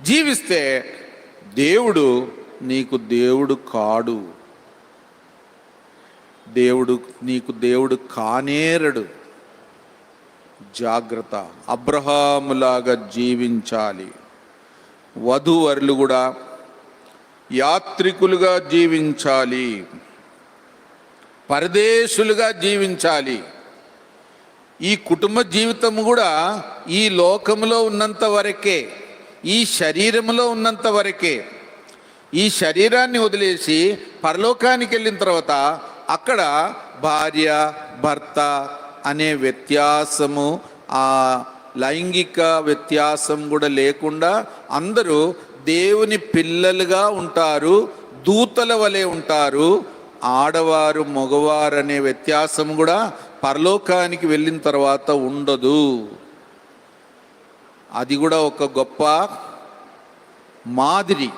A: జీవిస్తే దేవుడు నీకు దేవుడు కాడు. దేవుడు నీకు దేవుడు కానేరడు. జాగ్రత్త. అబ్రహాములాగా జీవించాలి. వధూవరులు కూడా యాత్రికులుగా జీవించాలి, పరదేశులుగా జీవించాలి. ఈ కుటుంబ జీవితం కూడా ఈ లోకంలో ఉన్నంత వరకే, ఈ శరీరంలో ఉన్నంత వరకే. ఈ శరీరాన్ని వదిలేసి పరలోకానికి వెళ్ళిన తర్వాత అక్కడ భార్య భర్త అనే వ్యత్యాసము, ఆ లైంగిక వ్యత్యాసం కూడా లేకుండా అందరూ దేవుని పిల్లలుగా ఉంటారు, దూతల వలె ఉంటారు. ఆడవారు మగవారు అనే వ్యత్యాసం కూడా పరలోకానికి వెళ్ళిన తర్వాత ఉండదు. అది కూడా ఒక గొప్ప మాదిరి.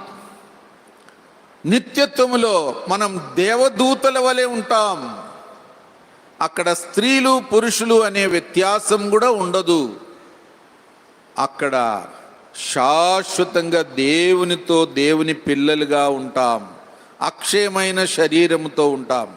A: నిత్యత్వములో మనం దేవదూతల వలె ఉంటాం. అక్కడ స్త్రీలు పురుషులు అనే వ్యత్యాసం కూడా ఉండదు. అక్కడ శాశ్వతంగా దేవునితో దేవుని పిల్లలుగా ఉంటాం, అక్షయమైన శరీరముతో ఉంటాం.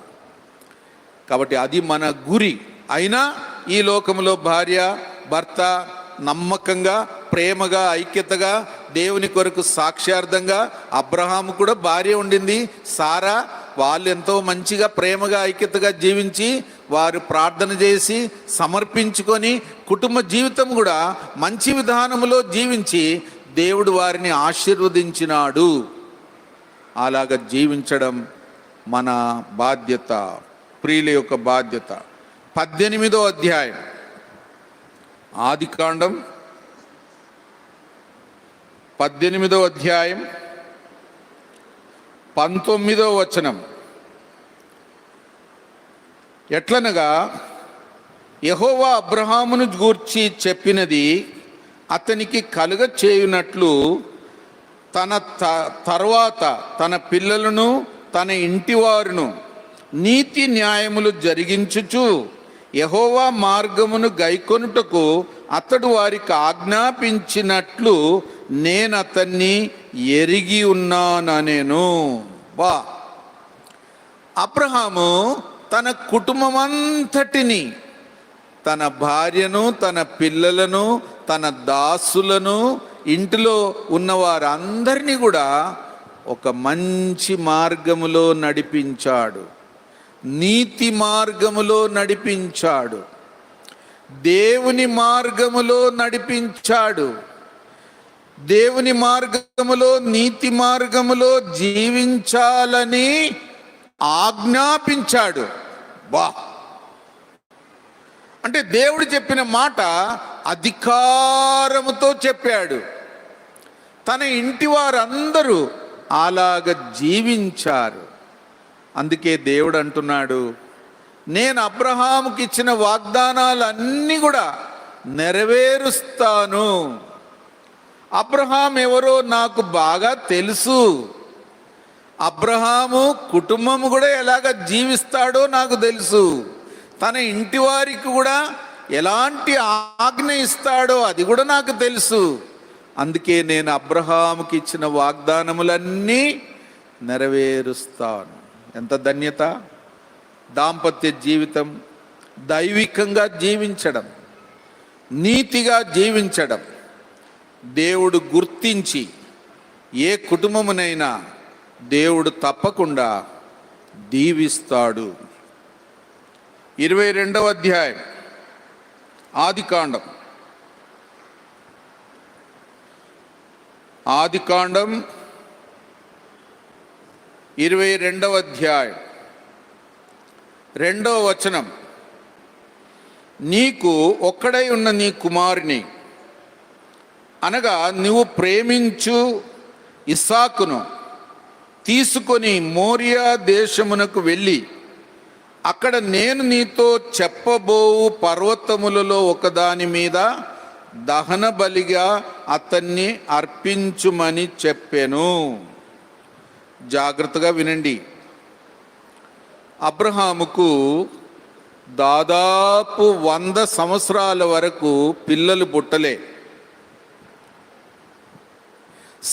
A: కాబట్టి అది మన గురి. అయినా ఈ లోకంలో భార్య భర్త నమ్మకంగా, ప్రేమగా, ఐక్యతగా, దేవుని కొరకు సాక్ష్యార్థంగా, అబ్రహాము కూడా భార్య ఉండింది సారా. వాళ్ళు ఎంతో మంచిగా ప్రేమగా ఐక్యతగా జీవించి, వారు ప్రార్థన చేసి సమర్పించుకొని కుటుంబ జీవితం కూడా మంచి విధానంలో జీవించి దేవుడు వారిని ఆశీర్వదించినాడు. అలాగ జీవించడం మన బాధ్యత, ప్రియుల యొక్క బాధ్యత. 18వ అధ్యాయం ఆదికాండం 18వ అధ్యాయం 19వ వచనం. ఎట్లనగా యెహోవా అబ్రహామును గూర్చి చెప్పినది అతనికి కలుగ చేయునట్లు తన తర్వాత తన పిల్లలను తన ఇంటివారును నీతి న్యాయములు జరిగించుచు యెహోవా మార్గమును గైకొనుటకు అతడు వారికి ఆజ్ఞాపించినట్లు నేను అతన్ని ఎరిగి ఉన్నాననేను. బా, అబ్రహాము తన కుటుంబమంతటిని, తన భార్యను, తన పిల్లలను, తన దాసులను, ఇంటిలో ఉన్న వారందరినీ కూడా ఒక మంచి మార్గములో నడిపించాడు, నీతి మార్గములో నడిపించాడు, దేవుని మార్గములో నడిపించాడు. దేవుని మార్గములో, నీతి మార్గములో జీవించాలని ఆజ్ఞాపించాడు. బా, అంటే దేవుడు చెప్పిన మాట అధికారముతో చెప్పాడు. తన ఇంటి వారందరూ అలాగ జీవించారు. అందుకే దేవుడు అంటున్నాడు, నేను అబ్రహాముకి ఇచ్చిన వాగ్దానాలన్నీ కూడా నెరవేరుస్తాను. అబ్రహాం ఎవరో నాకు బాగా తెలుసు. అబ్రహాము కుటుంబము కూడా ఎలాగ జీవిస్తాడో నాకు తెలుసు. తన ఇంటి వారికి కూడా ఎలాంటి ఆజ్ఞ ఇస్తాడో అది కూడా నాకు తెలుసు. అందుకే నేను అబ్రహాముకి ఇచ్చిన వాగ్దానములన్నీ నెరవేరుస్తాను. ఎంత ధన్యత! దాంపత్య జీవితం దైవికంగా జీవించడం, నీతిగా జీవించడం దేవుడు గుర్తించి ఏ కుటుంబమునైనా దేవుడు తప్పకుండా దీవిస్తాడు. 22వ అధ్యాయం ఆదికాండం 22వ అధ్యాయం 2వ వచనం. నీకు ఒక్కడై ఉన్న నీ కుమారుని అనగా నువ్వు ప్రేమించు ఇస్సాకును తీసుకొని మోరియా దేశమునకు వెళ్ళి అక్కడ నేను నీతో చెప్పబోవు పర్వతములలో ఒకదాని మీద దహన బలిగా అతన్ని అర్పించుమని చెప్పెను. జాగ్రత్తగా వినండి. అబ్రహాముకు దాదాపు 100 సంవత్సరాల వరకు పిల్లలు పుట్టలే.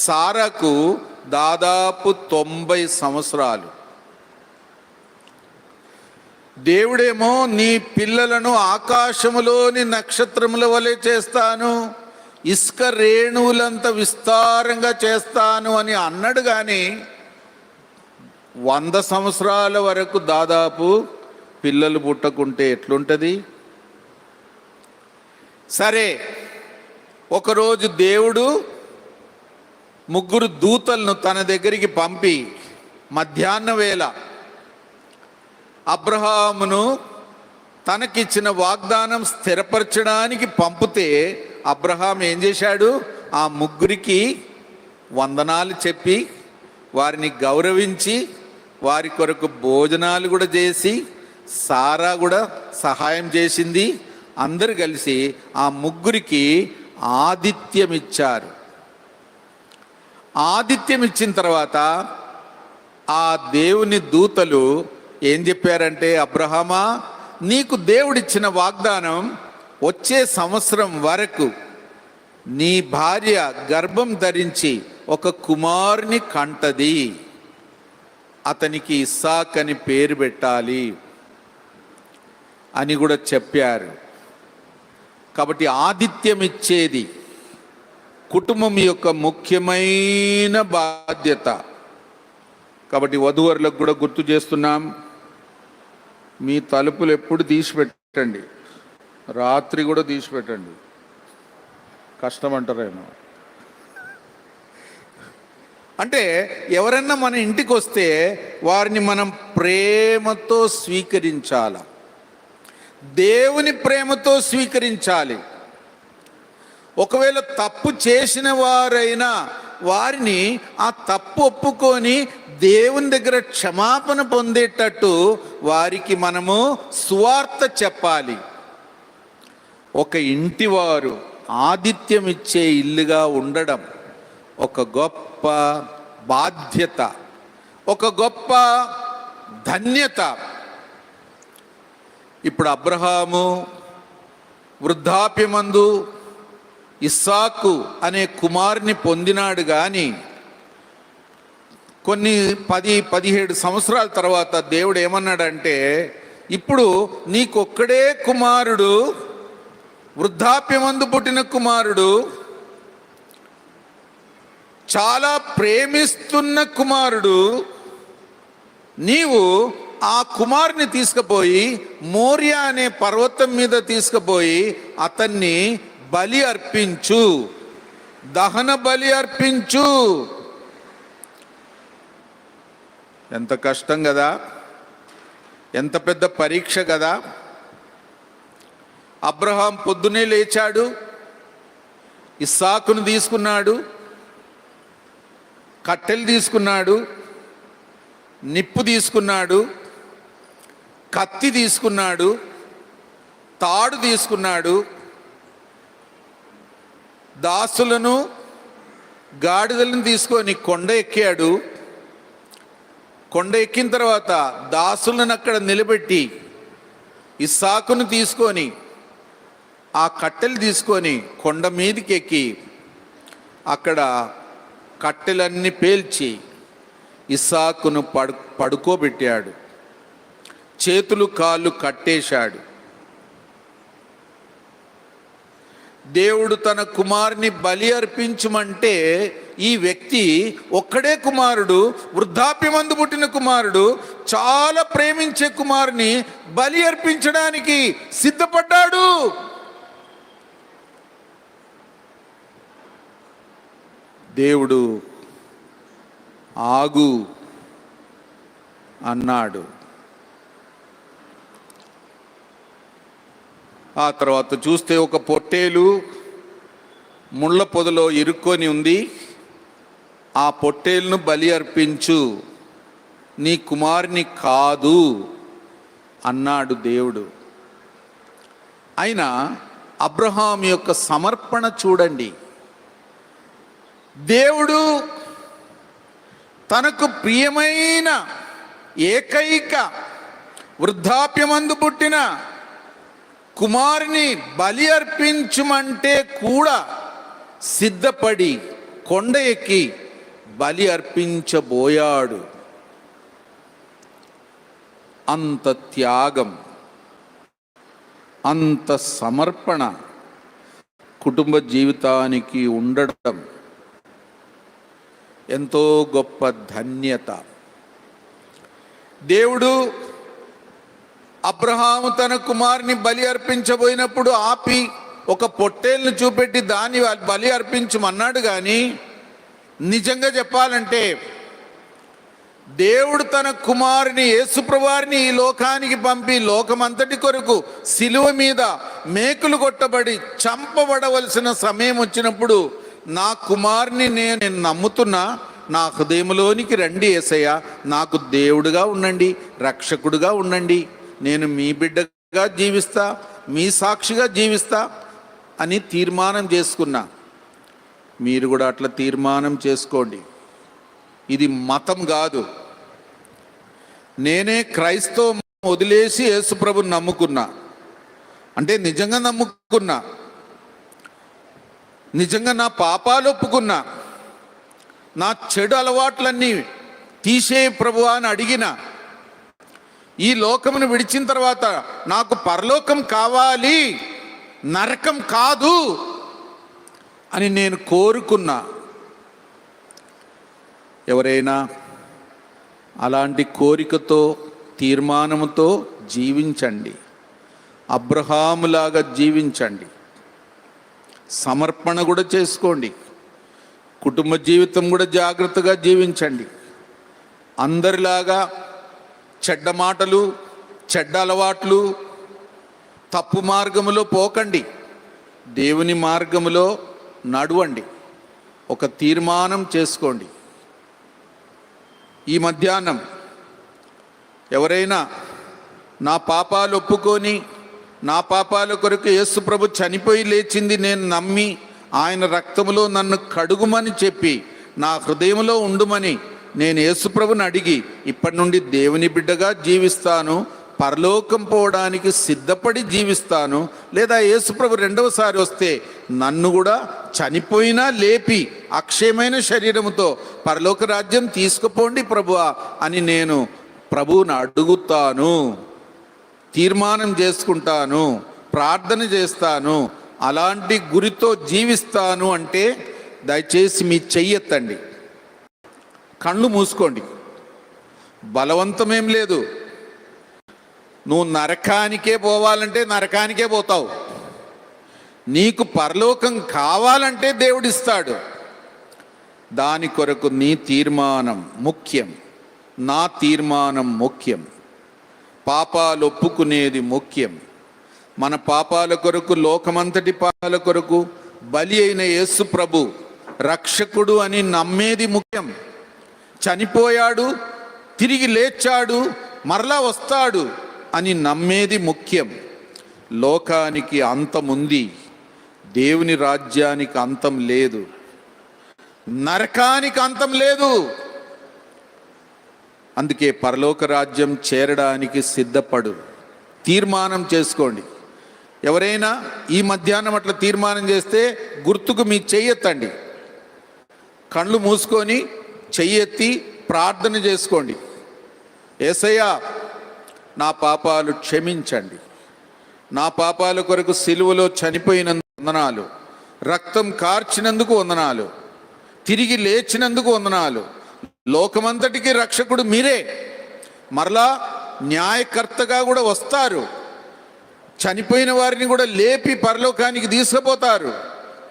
A: సారాకు దాదాపు 90 సంవత్సరాలు. దేవుడేమో నీ పిల్లలను ఆకాశములోని నక్షత్రముల వలె చేస్తాను, ఇసుక రేణువులంత విస్తారంగా చేస్తాను అని అన్నాడు. కానీ 100 సంవత్సరాల వరకు దాదాపు పిల్లలు పుట్టకుంటే ఎట్లుంటుంది? సరే, ఒకరోజు దేవుడు 3 దూతలను తన దగ్గరికి పంపి మధ్యాహ్న వేళ అబ్రహామును తనకిచ్చిన వాగ్దానం స్థిరపరచడానికి పంపితే అబ్రహాం ఏం చేశాడు? ఆ 3కి వందనాలు చెప్పి వారిని గౌరవించి వారి కొరకు భోజనాలు కూడా చేసి సారా కూడా సహాయం చేసింది. అందరు కలిసి ఆ 3కి ఆతిథ్యం ఇచ్చారు. ఆతిథ్యం ఇచ్చిన తర్వాత ఆ దేవుని దూతలు ఏం చెప్పారంటే, అబ్రహామా, నీకు దేవుడిచ్చిన వాగ్దానం వచ్చే సంవత్సరం వరకు నీ భార్య గర్భం ధరించి ఒక కుమారుని కంటది, అతనికి ఇస్సాక్ అని పేరు పెట్టాలి అని కూడా చెప్పారు. కాబట్టి ఆతిథ్యం ఇచ్చేది కుటుంబం యొక్క ముఖ్యమైన బాధ్యత. కాబట్టి వధూవరులకు కూడా గుర్తు చేస్తున్నాం, మీ తలుపులు ఎప్పుడు తీసిపెట్టండి, రాత్రి కూడా తీసిపెట్టండి. కష్టం అంటారేమో. అంటే ఎవరన్నా మన ఇంటికి వస్తే వారిని మనం ప్రేమతో స్వీకరించాలి, దేవుని ప్రేమతో స్వీకరించాలి. ఒకవేళ తప్పు చేసిన వారైనా వారిని ఆ తప్పు ఒప్పుకొని దేవుని దగ్గర క్షమాపణ పొందేటట్టు వారికి మనము సువార్త చెప్పాలి. ఒక ఇంటివారు ఆతిథ్యం ఇచ్చే ఇల్లుగా ఉండడం ఒక గొప్ప బాధ్యత, ఒక గొప్ప ధన్యత. ఇప్పుడు అబ్రహాము వృద్ధాప్యమందు ఇస్సాకు అనే కుమారుని పొందినాడు, కానీ కొన్ని 10-17 సంవత్సరాల తర్వాత దేవుడు ఏమన్నాడంటే, ఇప్పుడు నీకొక్కడే కుమారుడు, వృద్ధాప్యమందు పుట్టిన కుమారుడు, చాలా ప్రేమిస్తున్న కుమారుడు, నీవు ఆ కుమారుని తీసుకుపోయి మోరియా అనే పర్వతం మీద తీసుకుపోయి అతన్ని బలి అర్పించు, దహన బలి అర్పించు. ఎంత కష్టం కదా, ఎంత పెద్ద పరీక్ష కదా. అబ్రహాం పొద్దునే లేచాడు, ఇస్సాకును తీసుకున్నాడు, కట్టెలు తీసుకున్నాడు, నిప్పు తీసుకున్నాడు, కత్తి తీసుకున్నాడు, తాడు తీసుకున్నాడు, దాసులను గాడిదలను తీసుకొని కొండ ఎక్కాడు. కొండ ఎక్కిన తర్వాత దాసులను అక్కడ నిలబెట్టి ఇస్సాకును తీసుకొని ఆ కట్టెలు తీసుకొని కొండ మీదకి ఎక్కి అక్కడ కట్టెలన్నీ పేల్చి ఇస్సాకును పడుకోబెట్టాడు, చేతులు కాళ్ళు కట్టేశాడు. దేవుడు తన కుమారుని బలి అర్పించమంటే ఈ వ్యక్తి ఒక్కడే కుమారుడు, వృద్ధాప్యమందు పుట్టిన కుమారుడు, చాలా ప్రేమించే కుమారుని బలి అర్పించడానికి సిద్ధపడ్డాడు. దేవుడు ఆగు అన్నాడు. ఆ తర్వాత చూస్తే ఒక పొట్టేలు ముళ్ళ పొదలో ఇరుక్కొని ఉంది. ఆ పొట్టేలును బలి అర్పించు, నీ కుమారుని కాదు అన్నాడు దేవుడు. అయినా అబ్రహాం యొక్క సమర్పణ చూడండి. దేవుడు తనకు ప్రియమైన ఏకైక వృద్ధాప్యమందు పుట్టిన కుమారుని బలి అర్పించమంటే కూడా సిద్ధపడి కొండ ఎక్కి బలి అర్పించబోయాడు. అంత త్యాగం, అంత సమర్పణ కుటుంబ జీవితానికి ఉండడం ఎంతో గొప్ప ధన్యత. దేవుడు అబ్రహాము తన కుమారుని బలి అర్పించబోయినప్పుడు ఆపి ఒక పొట్టేలును చూపెట్టి దాన్ని బలి అర్పించమన్నాడు. కానీ నిజంగా చెప్పాలంటే దేవుడు తన కుమారుని యేసుప్రభువారిని ఈ లోకానికి పంపి లోకమంతటి కొరకు సిలువ మీద మేకులు కొట్టబడి చంపబడవలసిన సమయం వచ్చినప్పుడు, నా కుమారుని నేను నమ్ముతున్నా, నా హృదయంలోనికి రండి యేసయ్య, నాకు దేవుడుగా ఉండండి, రక్షకుడుగా ఉండండి, నేను మీ బిడ్డగా జీవిస్తా, మీ సాక్షిగా జీవిస్తా అని తీర్మానం చేసుకున్నా. మీరు కూడా అట్లా తీర్మానం చేసుకోండి. ఇది మతం కాదు. నేనే క్రైస్తవం వదిలేసి యేసుప్రభుని నమ్ముకున్నా అంటే నిజంగా నమ్ముకున్నా, నిజంగా నా పాపాలు ఒప్పుకున్నా, నా చెడు అలవాట్లన్నీ తీసేయ ప్రభువా అని అడిగిన, ఈ లోకమును విడిచిన తర్వాత నాకు పరలోకం కావాలి, నరకం కాదు అని నేను కోరుకున్నా. ఎవరైనా అలాంటి కోరికతో తీర్మానముతో జీవించండి, అబ్రహాములాగా జీవించండి, సమర్పణ కూడా చేసుకోండి. కుటుంబ జీవితం కూడా జాగ్రత్తగా జీవించండి. అందరిలాగా చెడ్డ మాటలు, చెడ్డ అలవాట్లు, తప్పు మార్గములో పోకండి. దేవుని మార్గములో నడవండి. ఒక తీర్మానం చేసుకోండి. ఈ మధ్యాహ్నం ఎవరైనా నా పాపాలు ఒప్పుకొని, నా పాపాల కొరకు యేసు ప్రభు చనిపోయి లేచింది నేను నమ్మి, ఆయన రక్తములో నన్ను కడుగుమని చెప్పి, నా హృదయంలో ఉండుమని నేను యేసు ప్రభుని అడిగి ఇప్పటి నుండి దేవుని బిడ్డగా జీవిస్తాను, పరలోకం పోవడానికి సిద్ధపడి జీవిస్తాను, లేదా యేసుప్రభు రెండవసారి వస్తే నన్ను కూడా చనిపోయినా లేపి అక్షయమైన శరీరముతో పరలోక రాజ్యం తీసుకుపోండి ప్రభువా అని నేను ప్రభువుని అడుగుతాను, తీర్మానం చేసుకుంటాను, ప్రార్థన చేస్తాను, అలాంటి గురితో జీవిస్తాను అంటే దయచేసి మీ చెయ్యెత్తండి, కళ్ళు మూసుకోండి. బలవంతమేం లేదు. నువ్వు నరకానికే పోవాలంటే నరకానికే పోతావు. నీకు పరలోకం కావాలంటే దేవుడిస్తాడు. దాని కొరకు నీ తీర్మానం ముఖ్యం, నా తీర్మానం ముఖ్యం. పాపాలు ఒప్పుకునేది ముఖ్యం. మన పాపాల కొరకు, లోకమంతటి పాపాల కొరకు బలి అయిన యేసు ప్రభు రక్షకుడు అని నమ్మేది ముఖ్యం. చనిపోయాడు, తిరిగి లేచాడు, మరలా వస్తాడు అని నమ్మేది ముఖ్యం. లోకానికి అంతముంది, దేవుని రాజ్యానికి అంతం లేదు, నరకానికి అంతం లేదు. అందుకే పరలోక రాజ్యం చేరడానికి సిద్ధపడు, తీర్మానం చేసుకోండి. ఎవరైనా ఈ మధ్యాహ్నం అట్లా తీర్మానం చేస్తే గుర్తుకు మీ చెయ్యెత్తండి, కళ్ళు మూసుకొని చెయ్యెత్తి ప్రార్థన చేసుకోండి. యేసయ్యా నా పాపాలు క్షమించండి, నా పాపాల కొరకు సిలువలో చనిపోయినందుకు వందనాలు, రక్తం కార్చినందుకు వందనాలు, తిరిగి లేచినందుకు వందనాలు. లోకమంతటికి రక్షకుడు మీరే, మరలా న్యాయకర్తగా కూడా వస్తారు, చనిపోయిన వారిని కూడా లేపి పరలోకానికి తీసుకుపోతారు.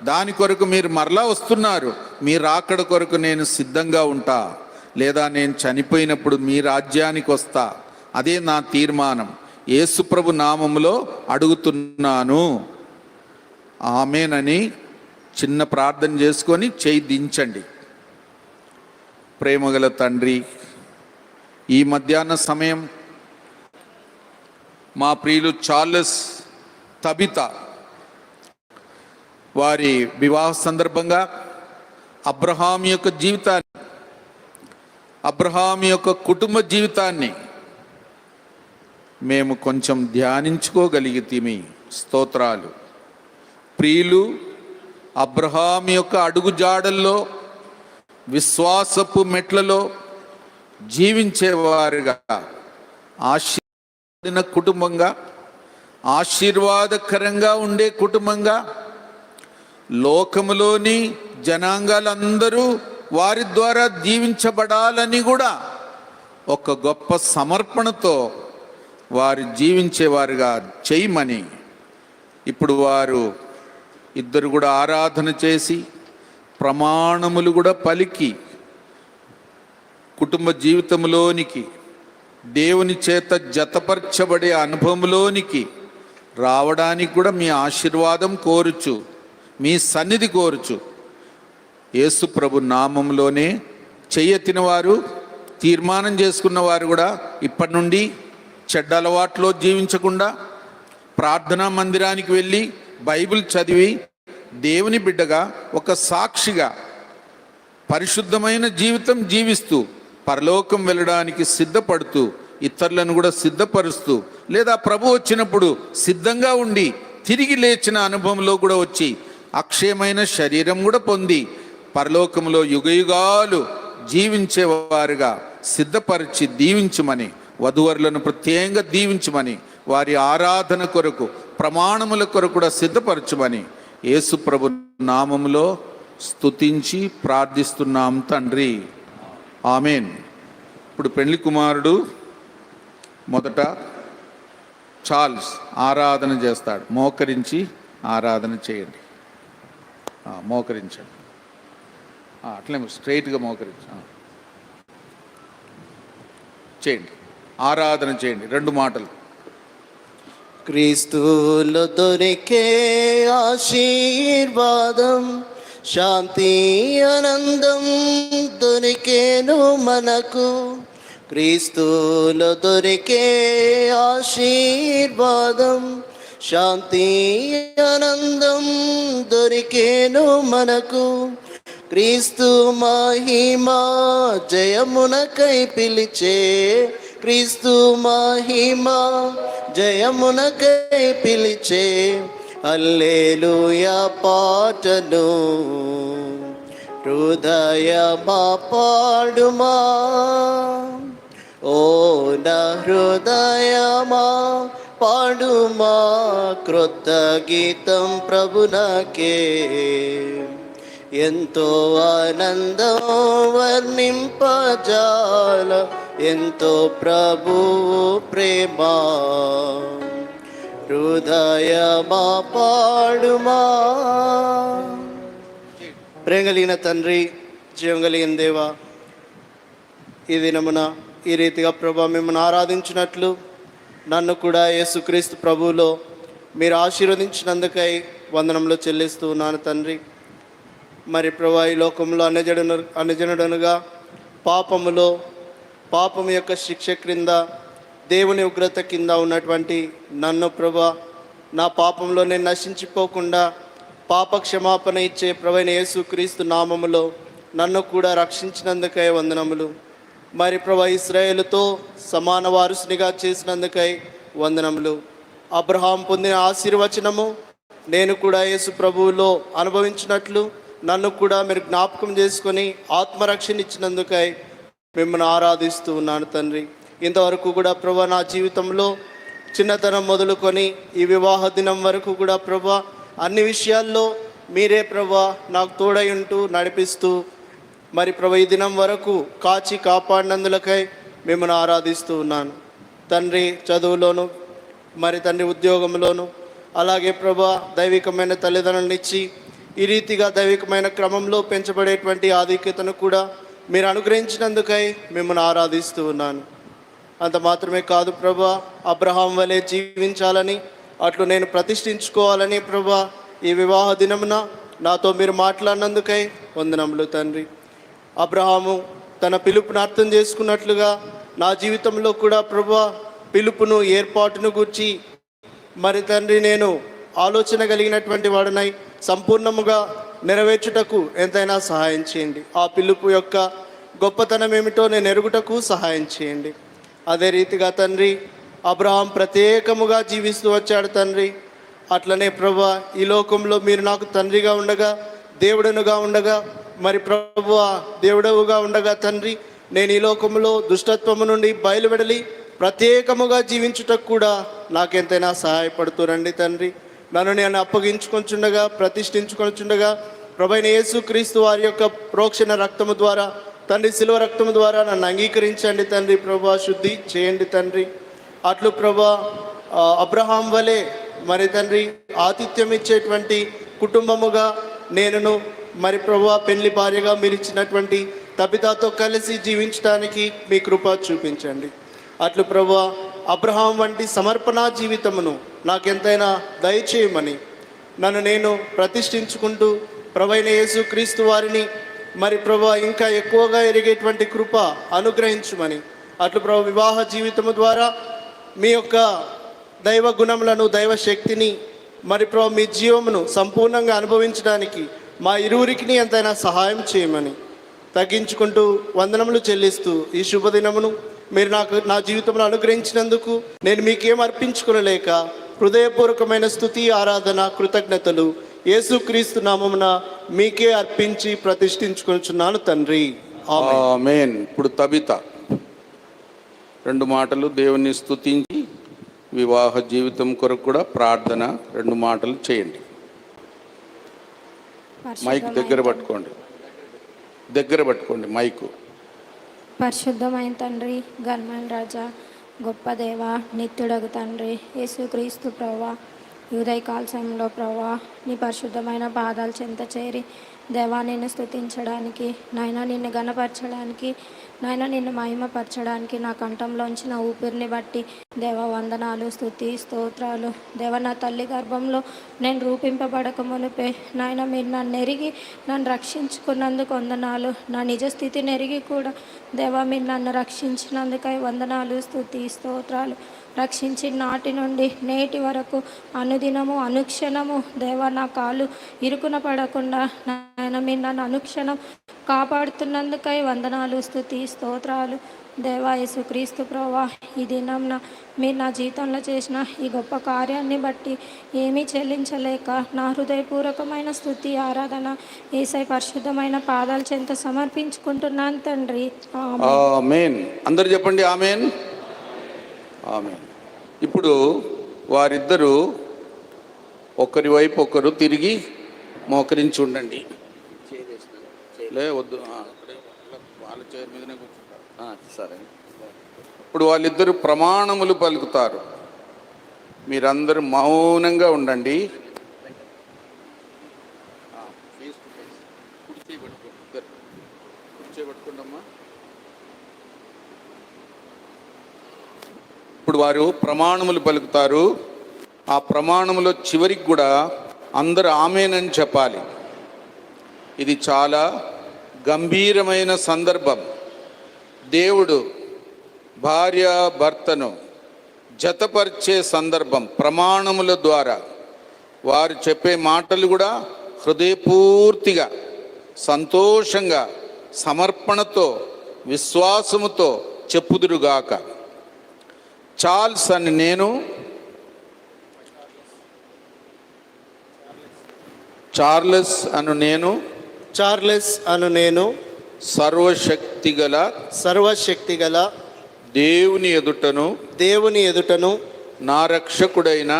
A: దాని కొరకు మీరు మరలా వస్తున్నారు. మీ రాకడ కొరకు నేను సిద్ధంగా ఉంటా, లేదా నేను చనిపోయినప్పుడు మీ రాజ్యానికి వస్తా. అదే నా తీర్మానం. యేసుప్రభు నామములో అడుగుతున్నాను, ఆమేనని చిన్న ప్రార్థన చేసుకొని చేయి దించండి. ప్రేమగల తండ్రి, ఈ మధ్యాహ్న సమయం మా ప్రియులు చార్లెస్ తబిత వారి వివాహ సందర్భంగా అబ్రహాం యొక్క జీవితాన్ని, అబ్రహాం యొక్క కుటుంబ జీవితాన్ని మేము కొంచెం ధ్యానించుకోగలిగితిమి. స్తోత్రాలు. ప్రియులు అబ్రహాం యొక్క అడుగు జాడల్లో, విశ్వాసపు మెట్లలో జీవించేవారుగా, ఆశీర్వాదిన కుటుంబంగా, ఆశీర్వాదకరంగా ఉండే కుటుంబంగా, లోకములోని జనాంగాలందరూ వారి ద్వారా దీవించబడాలని కూడా ఒక గొప్ప సమర్పణతో వారు జీవించేవారుగా చేయమని, ఇప్పుడు వారు ఇద్దరు కూడా ఆరాధన చేసి ప్రమాణములు కూడా పలికి కుటుంబ జీవితంలోనికి, దేవుని చేత జతపరచబడే అనుభవంలోనికి రావడానికి కూడా మీ ఆశీర్వాదం కోరుచు, మీ సన్నిధి కోరుచు, యేసు ప్రభు నామంలోనే చెయ్యెత్తిన వారు, తీర్మానం చేసుకున్న వారు కూడా ఇప్పటి నుండి చెడ్డ అలవాట్లో జీవించకుండా ప్రార్థనా మందిరానికి వెళ్ళి బైబిల్ చదివి దేవుని బిడ్డగా, ఒక సాక్షిగా పరిశుద్ధమైన జీవితం జీవిస్తూ పరలోకం వెళ్ళడానికి సిద్ధపడుతూ, ఇతరులను కూడా సిద్ధపరుస్తూ, లేదా ప్రభు వచ్చినప్పుడు సిద్ధంగా ఉండి తిరిగి లేచిన అనుభవంలో కూడా వచ్చి అక్షయమైన శరీరం కూడా పొంది పరలోకంలో యుగయుగాలు జీవించేవారుగా సిద్ధపరిచి దీవించమని, వధువరులను ప్రత్యేకంగా దీవించమని, వారి ఆరాధన కొరకు, ప్రమాణముల కొరకు కూడా సిద్ధపరచమని యేసు ప్రభు నామములో స్తుతించి ప్రార్థిస్తున్నాం తండ్రి, ఆమెన్. ఇప్పుడు పెళ్లి కుమారుడు మొదట చార్ల్స్ ఆరాధన చేస్తాడు. మోకరించి ఆరాధన చేయండి, మోకరించండి. అట్లే స్ట్రైట్గా మోకరించి చేయండి, ఆరాధన చేయండి. 2 మాటలు.
D: క్రీస్తులో దొరికే ఆశీర్వాదం, శాంతి ఆనందం దొరికేను మనకు. క్రీస్తులో దొరికే ఆశీర్వాదం, శాంతి ఆనందం దొరికేను మనకు. క్రీస్తు మహిమా జయమునకై పిలిచే, క్రీస్తు మహిమా జయమునకై పిలిచే, హల్లెలూయా పాటను హృదయమా పాడుమా. ఓ నా హృదయమా పాడుమా, క్రొత్త గీతం ప్రభునకే. ఎంతో ఆనందం వర్ణింపజాల, ఎంతో ప్రభువు ప్రేమ. హృదయమా పాడుమా. ప్రేమ కలిగిన తండ్రి, జీవం కలిగిన దేవా, ఈ దినమున ఈ రీతిగా ప్రభా మిమ్మల్ని ఆరాధించినట్లు నన్ను కూడా యేసుక్రీస్తు ప్రభువులో మీరు ఆశీర్వదించినందుకై వందనంలో చెల్లిస్తూ ఉన్నాను తండ్రి. మరి ప్రభా ఈ లోకంలో అన్యజనుడనుగా పాపము యొక్క శిక్ష క్రింద, దేవుని ఉగ్రత కింద ఉన్నటువంటి నన్ను ప్రభా నా పాపంలో నేను నశించిపోకుండా పాప క్షమాపణ ఇచ్చే ప్రభువైన యేసుక్రీస్తు నామములో నన్ను కూడా రక్షించినందుకై వందనములు. మరి ప్రభా ఇశ్రాయేలుతో సమాన వారసునిగా చేసినందుకై వందనములు. అబ్రహాం పొందిన ఆశీర్వచనము నేను కూడా యేసు ప్రభువులో అనుభవించినట్లు నన్ను కూడా మీరు జ్ఞాపకం చేసుకొని ఆత్మరక్షణ ఇచ్చినందుకై మిమ్మల్ని ఆరాధిస్తూ ఉన్నాను తండ్రి. ఇంతవరకు కూడా ప్రభా నా జీవితంలో చిన్నతనం మొదలుకొని ఈ వివాహ దినం వరకు కూడా ప్రభా అన్ని విషయాల్లో మీరే ప్రభా నాకు తోడై ఉంటూ నడిపిస్తూ మరి ప్రభా ఈ దినం వరకు కాచి కాపాడినందులకై మిమ్మల్ని ఆరాధిస్తూ ఉన్నాను తండ్రి. చదువులోను మరి తండ్రి ఉద్యోగంలోను అలాగే ప్రభా దైవికమైన తల్లిదండ్రులను ఇచ్చి ఈ రీతిగా దైవికమైన క్రమంలో పెంచబడేటువంటి ఆధిక్యతను కూడా మీరు అనుగ్రహించినందుకై మిమ్మల్ని ఆరాధిస్తూ ఉన్నాను. అంత మాత్రమే కాదు ప్రభా, అబ్రహాం వలె జీవించాలని అట్లు నేను ప్రతిష్ఠించుకోవాలని ప్రభా ఈ వివాహ దినమున నాతో మీరు మాట్లాడినందుకై వందనములు తండ్రి. అబ్రహాము తన పిలుపును అర్థం చేసుకున్నట్లుగా నా జీవితంలో కూడా ప్రభా పిలుపును ఏర్పాటును గూర్చి మరి తండ్రి నేను ఆలోచన కలిగినటువంటి వాడినై సంపూర్ణముగా నెరవేర్చుటకు ఎంతైనా సహాయం చేయండి. ఆ పిలుపు యొక్క గొప్పతనం ఏమిటో నేను ఎరుగుటకు సహాయం చేయండి. అదే రీతిగా తండ్రి అబ్రహాం ప్రత్యేకముగా జీవిస్తూ వచ్చాడు తండ్రి. అట్లనే ప్రభా ఈ లోకంలో మీరు నాకు తండ్రిగా ఉండగా, దేవుడనుగా ఉండగా, మరి ప్రభువా దేవుడవుగా ఉండగా తండ్రి నేను ఈ లోకంలో దుష్టత్వము నుండి బయలువెడలి ప్రత్యేకముగా జీవించుటకు కూడా నాకెంతైనా సహాయపడుతురండి తండ్రి. నన్ను నేను అప్పగించుకొంచుండగా ప్రతిష్ఠించుకొంచుండగా ప్రభువైన యేసుక్రీస్తు వారి యొక్క ప్రోక్షణ రక్తము ద్వారా తండ్రి శిలువ రక్తము ద్వారా నన్ను అంగీకరించండి తండ్రి. ప్రభా శుద్ధి చేయండి తండ్రి. అట్లు ప్రభా అబ్రహాం వలె మరి తండ్రి ఆతిథ్యం ఇచ్చేటువంటి కుటుంబముగా నేనును మరి ప్రభా పెళ్లి భార్యగా మీరు ఇచ్చినటువంటి తబితాతో కలిసి జీవించడానికి మీ కృప చూపించండి. అట్లు ప్రభా అబ్రహాం వంటి సమర్పణ జీవితమును నాకెంతైనా దయచేయమని నన్ను నేను ప్రతిష్ఠించుకుంటూ ప్రభువైన యేసుక్రీస్తు వారిని మరి ప్రభా ఇంకా ఎక్కువగా ఎరిగేటువంటి కృప అనుగ్రహించుమని అట్లు ప్రభు వివాహ జీవితము ద్వారా మీ యొక్క దైవ గుణములను దైవ శక్తిని మరి ప్రభు మీ జీవమును సంపూర్ణంగా అనుభవించడానికి మా ఇరువురికి ఎంతైనా సహాయం చేయమని తగ్గించుకుంటూ వందనములు చెల్లిస్తూ ఈ శుభదినమును మీరు నా జీవితంలో అనుగ్రహించినందుకు నేను మీకేం అర్పించుకోలేక హృదయపూర్వకమైన స్తుతి ఆరాధన కృతజ్ఞతలు యేసుక్రీస్తు నామమున మీకే అర్పించి ప్రతిష్ఠించుకొనుచున్నాను తండ్రి.
A: ఆమేన్. ఇప్పుడు తబిత 2 మాటలు దేవుని స్తుతించి వివాహ జీవితం కొరకు కూడా ప్రార్థన 2 మాటలు చేయండి. మైక్ దగ్గర పట్టుకోండి మైకు.
E: పరిశుద్ధమైన తండ్రి, ఘనమైన రాజా, గొప్ప దేవ, నిత్యుడగు తండ్రి యేసుక్రీస్తు ప్రభువా, ఈ ఉదయకాల సమయంలో ప్రభువా నీ పరిశుద్ధమైన పాదాల చెంత చేరి దేవా నిన్ను స్తుతించడానికి, నాయన నిన్ను గణపరచడానికి, నాయన నిన్ను మహిమపరచడానికి నా కంఠంలోంచి నా ఊపిరిని బట్టి దేవ వందనాలు, స్తుతి, స్తోత్రాలు. దేవ నా తల్లి గర్భంలో నేను రూపింపబడక మునిపే నాయన మీరు నన్ను ఎరిగి నన్ను రక్షించుకున్నందుకు వందనాలు. నా నిజ స్థితిని ఎరిగి కూడా దేవ మీరు నన్ను రక్షించినందుకై వందనాలు, స్తుతి, స్తోత్రాలు. రక్షించిన నాటి నుండి నేటి వరకు అనుదినము అనుక్షణము దేవా నా కాలు ఇరుకున పడకుండా నాయన మీరు నన్ను అనుక్షణం కాపాడుతున్నందుకై వందనాలు, స్తుతి, స్తోత్రాలు. దేవా యేసుక్రీస్తు ప్రభువా, ఈ దినంన మీరు నా జీవితంలో చేసిన ఈ గొప్ప కార్యాన్ని బట్టి ఏమీ చెల్లించలేక నా హృదయపూర్వకమైన స్తుతి ఆరాధన యేసై పరిశుద్ధమైన పాదాల చెంత సమర్పించుకుంటున్నాను తండ్రి. ఆమేన్.
A: ఆమేన్. అందరు చెప్పండి ఆమేన్. ఆమేన్. ఇప్పుడు వారిద్దరూ ఒకరి వైపు ఒకరు తిరిగి మోకరించి ఉండండి. లే వద్దు, వాళ్ళ చైర్ మీదనే కూర్చుంటారు.
C: సరే.
A: ఇప్పుడు వాళ్ళిద్దరు ప్రమాణములు పలుకుతారు. మీరందరూ మౌనంగా ఉండండి. కూర్చోబెట్టుకోండమ్మా. ఇప్పుడు వారు ప్రమాణములు పలుకుతారు. ఆ ప్రమాణములో చివరికి కూడా అందరూ ఆమేనని చెప్పాలి. ఇది చాలా గంభీరమైన సందర్భం. దేవుడు భార్య భర్తను జతపరిచే సందర్భం. ప్రమాణముల ద్వారా వారు చెప్పే మాటలు కూడా హృదయపూర్తిగా, సంతోషంగా, సమర్పణతో, విశ్వాసముతో చెప్పుదురుగాక. చార్లెస్ అను నేను
F: సర్వశక్తిగల
A: దేవుని ఎదుటను నా రక్షకుడైన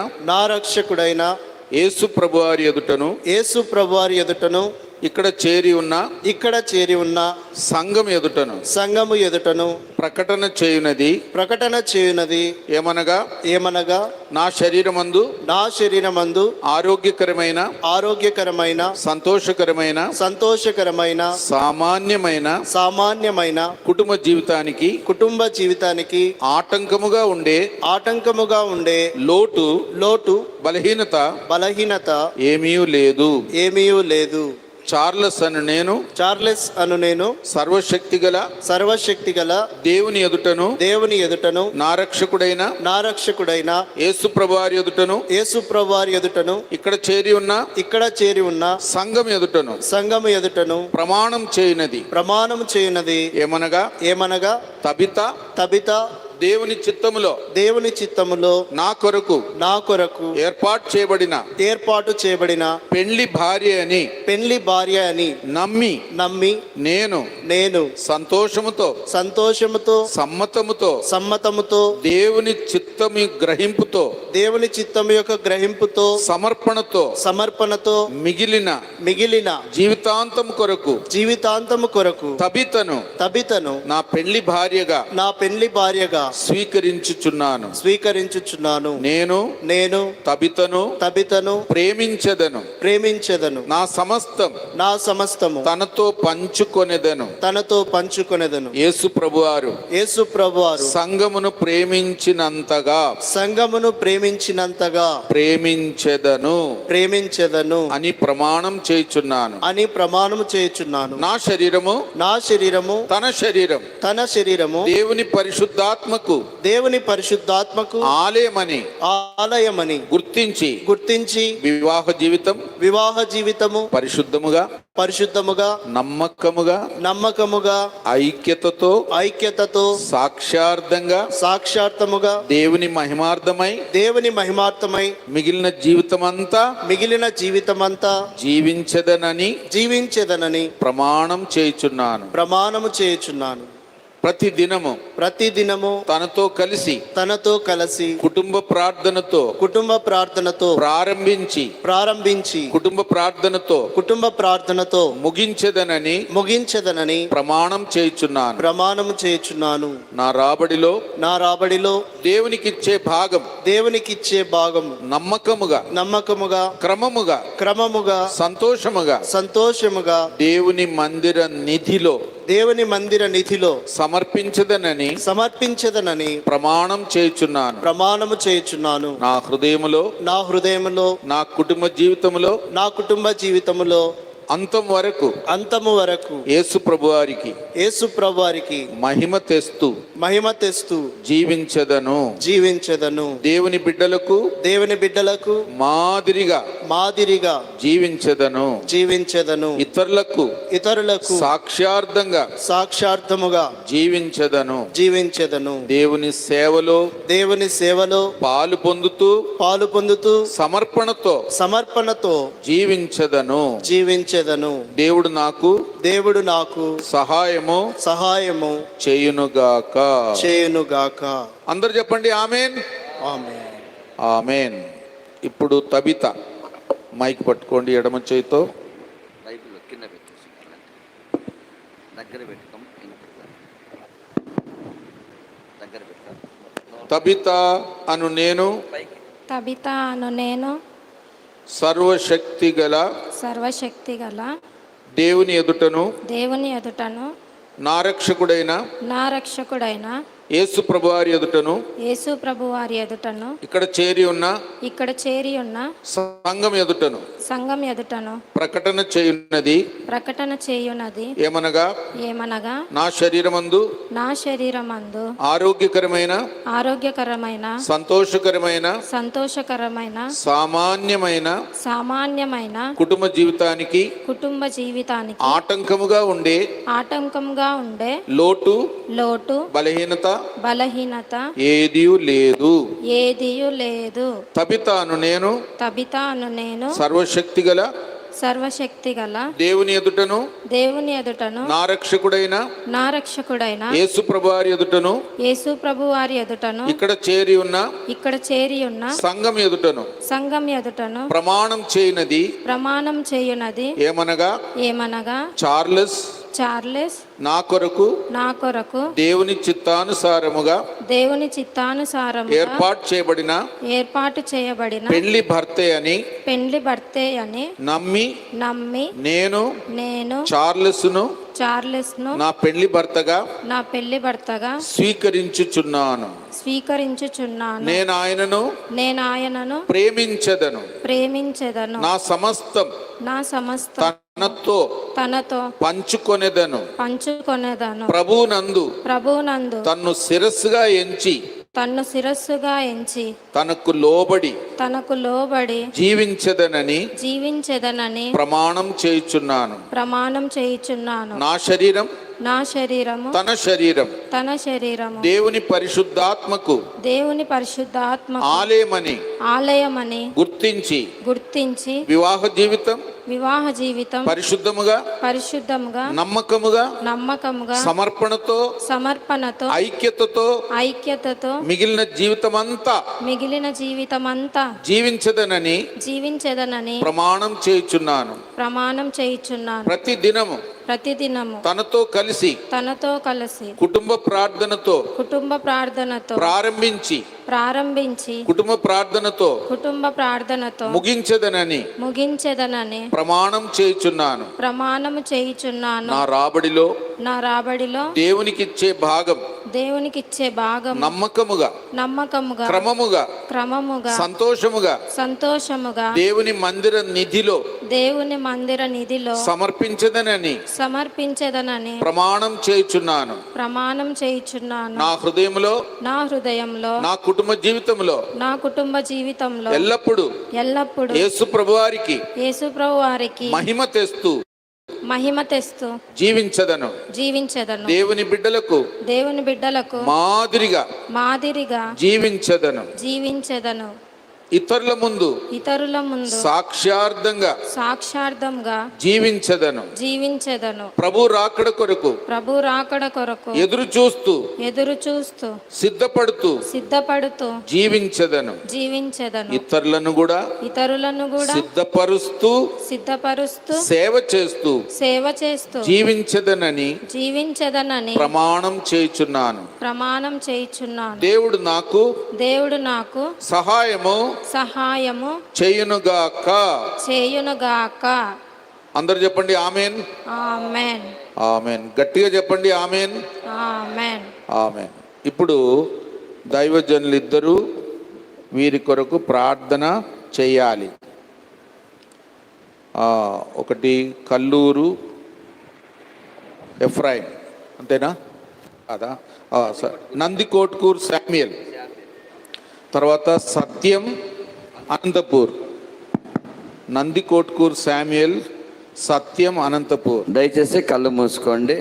A: యేసు ప్రభువారి ఎదుటను ఇక్కడ చేరి ఉన్న సంఘం ఎదుటను ప్రకటన చేయునది ఏమనగా నా శరీరమందు ఆరోగ్యకరమైన సంతోషకరమైన సామాన్యమైన కుటుంబ జీవితానికి ఆటంకముగా ఉండే లోటు బలహీనత ఏమీ లేదు. చార్లెస్ అను నేను సర్వశక్తిగల దేవుని ఎదుటను నా రక్షకుడైన యేసు ప్రభువారి ఎదుటను ఇక్కడ చేరి ఉన్న సంఘం ఎదుటను ప్రమాణం చేయునది ఏమనగా తబిత దేవుని చిత్తములో నా కొరకు ఏర్పాటు చేయబడిన పెండ్లి భార్య అని నమ్మి నేను సంతోషముతో సమ్మతముతో దేవుని చిత్తము యొక్క గ్రహింపుతో సమర్పణతో మిగిలిన జీవితాంతము కొరకు తబితను నా పెండ్లి భార్యగా స్వీకరించుచున్నాను. నేను తబితను ప్రేమించెదను. నా సమస్తము తనతో పంచుకొనెదను. యేసు ప్రభువారు సంఘమును ప్రేమించినంతగా ప్రేమించెదను అని ప్రమాణం చేయుచున్నాను. నా శరీరము తన శరీరము దేవుని పరిశుద్ధాత్మకు ఆలయమని గుర్తించి వివాహ జీవితము పరిశుద్ధముగా నమ్మకముగా ఐక్యతతో సాక్షార్థముగా దేవుని మహిమార్థమై మిగిలిన జీవితమంతా జీవించదనని ప్రమాణం చేయుచున్నాను. ప్రతి దినము
B: ప్రతిదినము
A: తనతో కలిసి
B: తనతో కలిసి
A: కుటుంబ ప్రార్థనతో
B: కుటుంబ ప్రార్థనతో
A: ప్రారంభించి కుటుంబ ప్రార్థనతో ముగించెదనని ప్రమాణం చేయుచున్నాను. నా రాబడిలో దేవునికిచ్చే భాగం నమ్మకముగా క్రమముగా సంతోషముగా దేవుని మందిర నిధిలో సమర్పించదనని ప్రమాణము చేయుచున్నాను. నా హృదయములో నా కుటుంబ జీవితములో అంతము వరకు యేసు ప్రభువారికి మహిమ తెస్తూ జీవించదను. దేవుని బిడ్డలకు మాదిరిగా జీవించదను. ఇతరులకు సాక్షార్థముగా జీవించదను. దేవుని సేవలో పాలు పొందుతూ సమర్పణతో జీవించదను. దేవుడు నాకు సహాయము చేయునుగాక. అందరూ చెప్పండి ఆమేన్. ఆమేన్. ఇప్పుడు తబిత మైక్ పట్టుకోండి ఎడమ చేయితో.
C: బైబిల్ కింద పెట్టేసి దగ్గర పెట్టుకోం.
A: తబిత అను నేను సర్వశక్తి గల దేవుని ఎదుటను నా రక్షకుడైన యేసు ప్రభువారి ఎదుటను ఇక్కడ చేరి ఉన్న సంఘం ఎదుటను ప్రకటన చేయున్నది ఏమనగా నా శరీరమందు ఆరోగ్యకరమైన సంతోషకరమైన సామాన్యమైన కుటుంబ జీవితానికి ఆటంకముగా ఉండే లోటు బలహీనత ఏదియు లేదు. తబిత అను నేను సర్వశక్తి గల దేవుని ఎదుటను నా రక్షకుడైన యేసు ప్రభువారి ఎదుటను ఇక్కడ చేరి ఉన్న సంఘం ఎదుటను ప్రమాణం చేయునది ఏమనగా చార్లెస్ నా కొరకు దేవుని చిత్తానుసారముగా ఏర్పాటు చేయబడిన పెళ్లి భర్తే అని నమ్మి నేను చార్లెస్ ను నా పెళ్లి భర్తగా స్వీకరించుచున్నాను. నేను ఆయనను ప్రేమించెదను. నా సమస్తం తనతో పంచుకొనెదను. ప్రభువునందు తన్ను శిరస్సుగా ఎంచి తనకు లోబడి జీవించదనని ప్రమాణం చేయుచున్నాను. నా శరీరము తన శరీరము దేవుని పరిశుద్ధాత్మకు ఆలయమని గుర్తించి వివాహ జీవితం పరిశుద్ధముగా నమ్మకముగా సమర్పణతో ఐక్యతతో మిగిలిన జీవితమంతా జీవించదనని ప్రమాణం చేయుచున్నాను. ప్రతిదినము తనతో కలిసి కుటుంబ ప్రార్థనతో ప్రారంభించి కుటుంబ ప్రార్థనతో ముగించదనని ప్రమాణం చేయుచున్నాను. నా రాబడిలో దేవునికిచ్చే భాగం నమ్మకముగా క్రమముగా సంతోషముగా దేవుని మందిర నిధిలో సమర్పించదనని ప్రమాణం చేయుచున్నాను. నా హృదయములో నా కుటుంబ జీవితంలో ఎల్లప్పుడూ యేసు ప్రభువారికి మహిమ తెస్తూ జీవించదను. దేవుని బిడ్డలకు మాదిరిగా జీవించదను. ఇతరుల ముందు
E: ఇతరుల ముందు
A: సాక్ష్యార్థంగా
E: సాక్షార్థంగా
A: జీవించదను. ప్రభు రాకడ కొరకు
E: ప్రభు రాకడ కొరకు
A: ఎదురు చూస్తూ సిద్ధపడుతూ జీవించదను. ఇతరులను కూడా సిద్ధపరుస్తూ సేవ చేస్తూ జీవించదనని ప్రమాణం చేయుచున్నాను. దేవుడు నాకు సహాయము చేయునుగాక. అందరు చెప్పండి ఆమేన్. ఆమేన్. గట్టిగా చెప్పండి ఆమేన్. ఆమేన్. ఇప్పుడు దైవజనులు ఇద్దరు వీరి కొరకు ప్రార్థన చేయాలి. ఒకటి కల్లూరు ఎఫ్రాయిం, అంతేనా? అదా నందికోట్కూర్ శామ్యుయల్, తర్వాత సత్యం అనంతపూర్. నందికోట్కూర్ శామ్యుయల్, సత్యం అనంతపూర్.
C: దయచేసి కళ్ళు మూసుకోండి,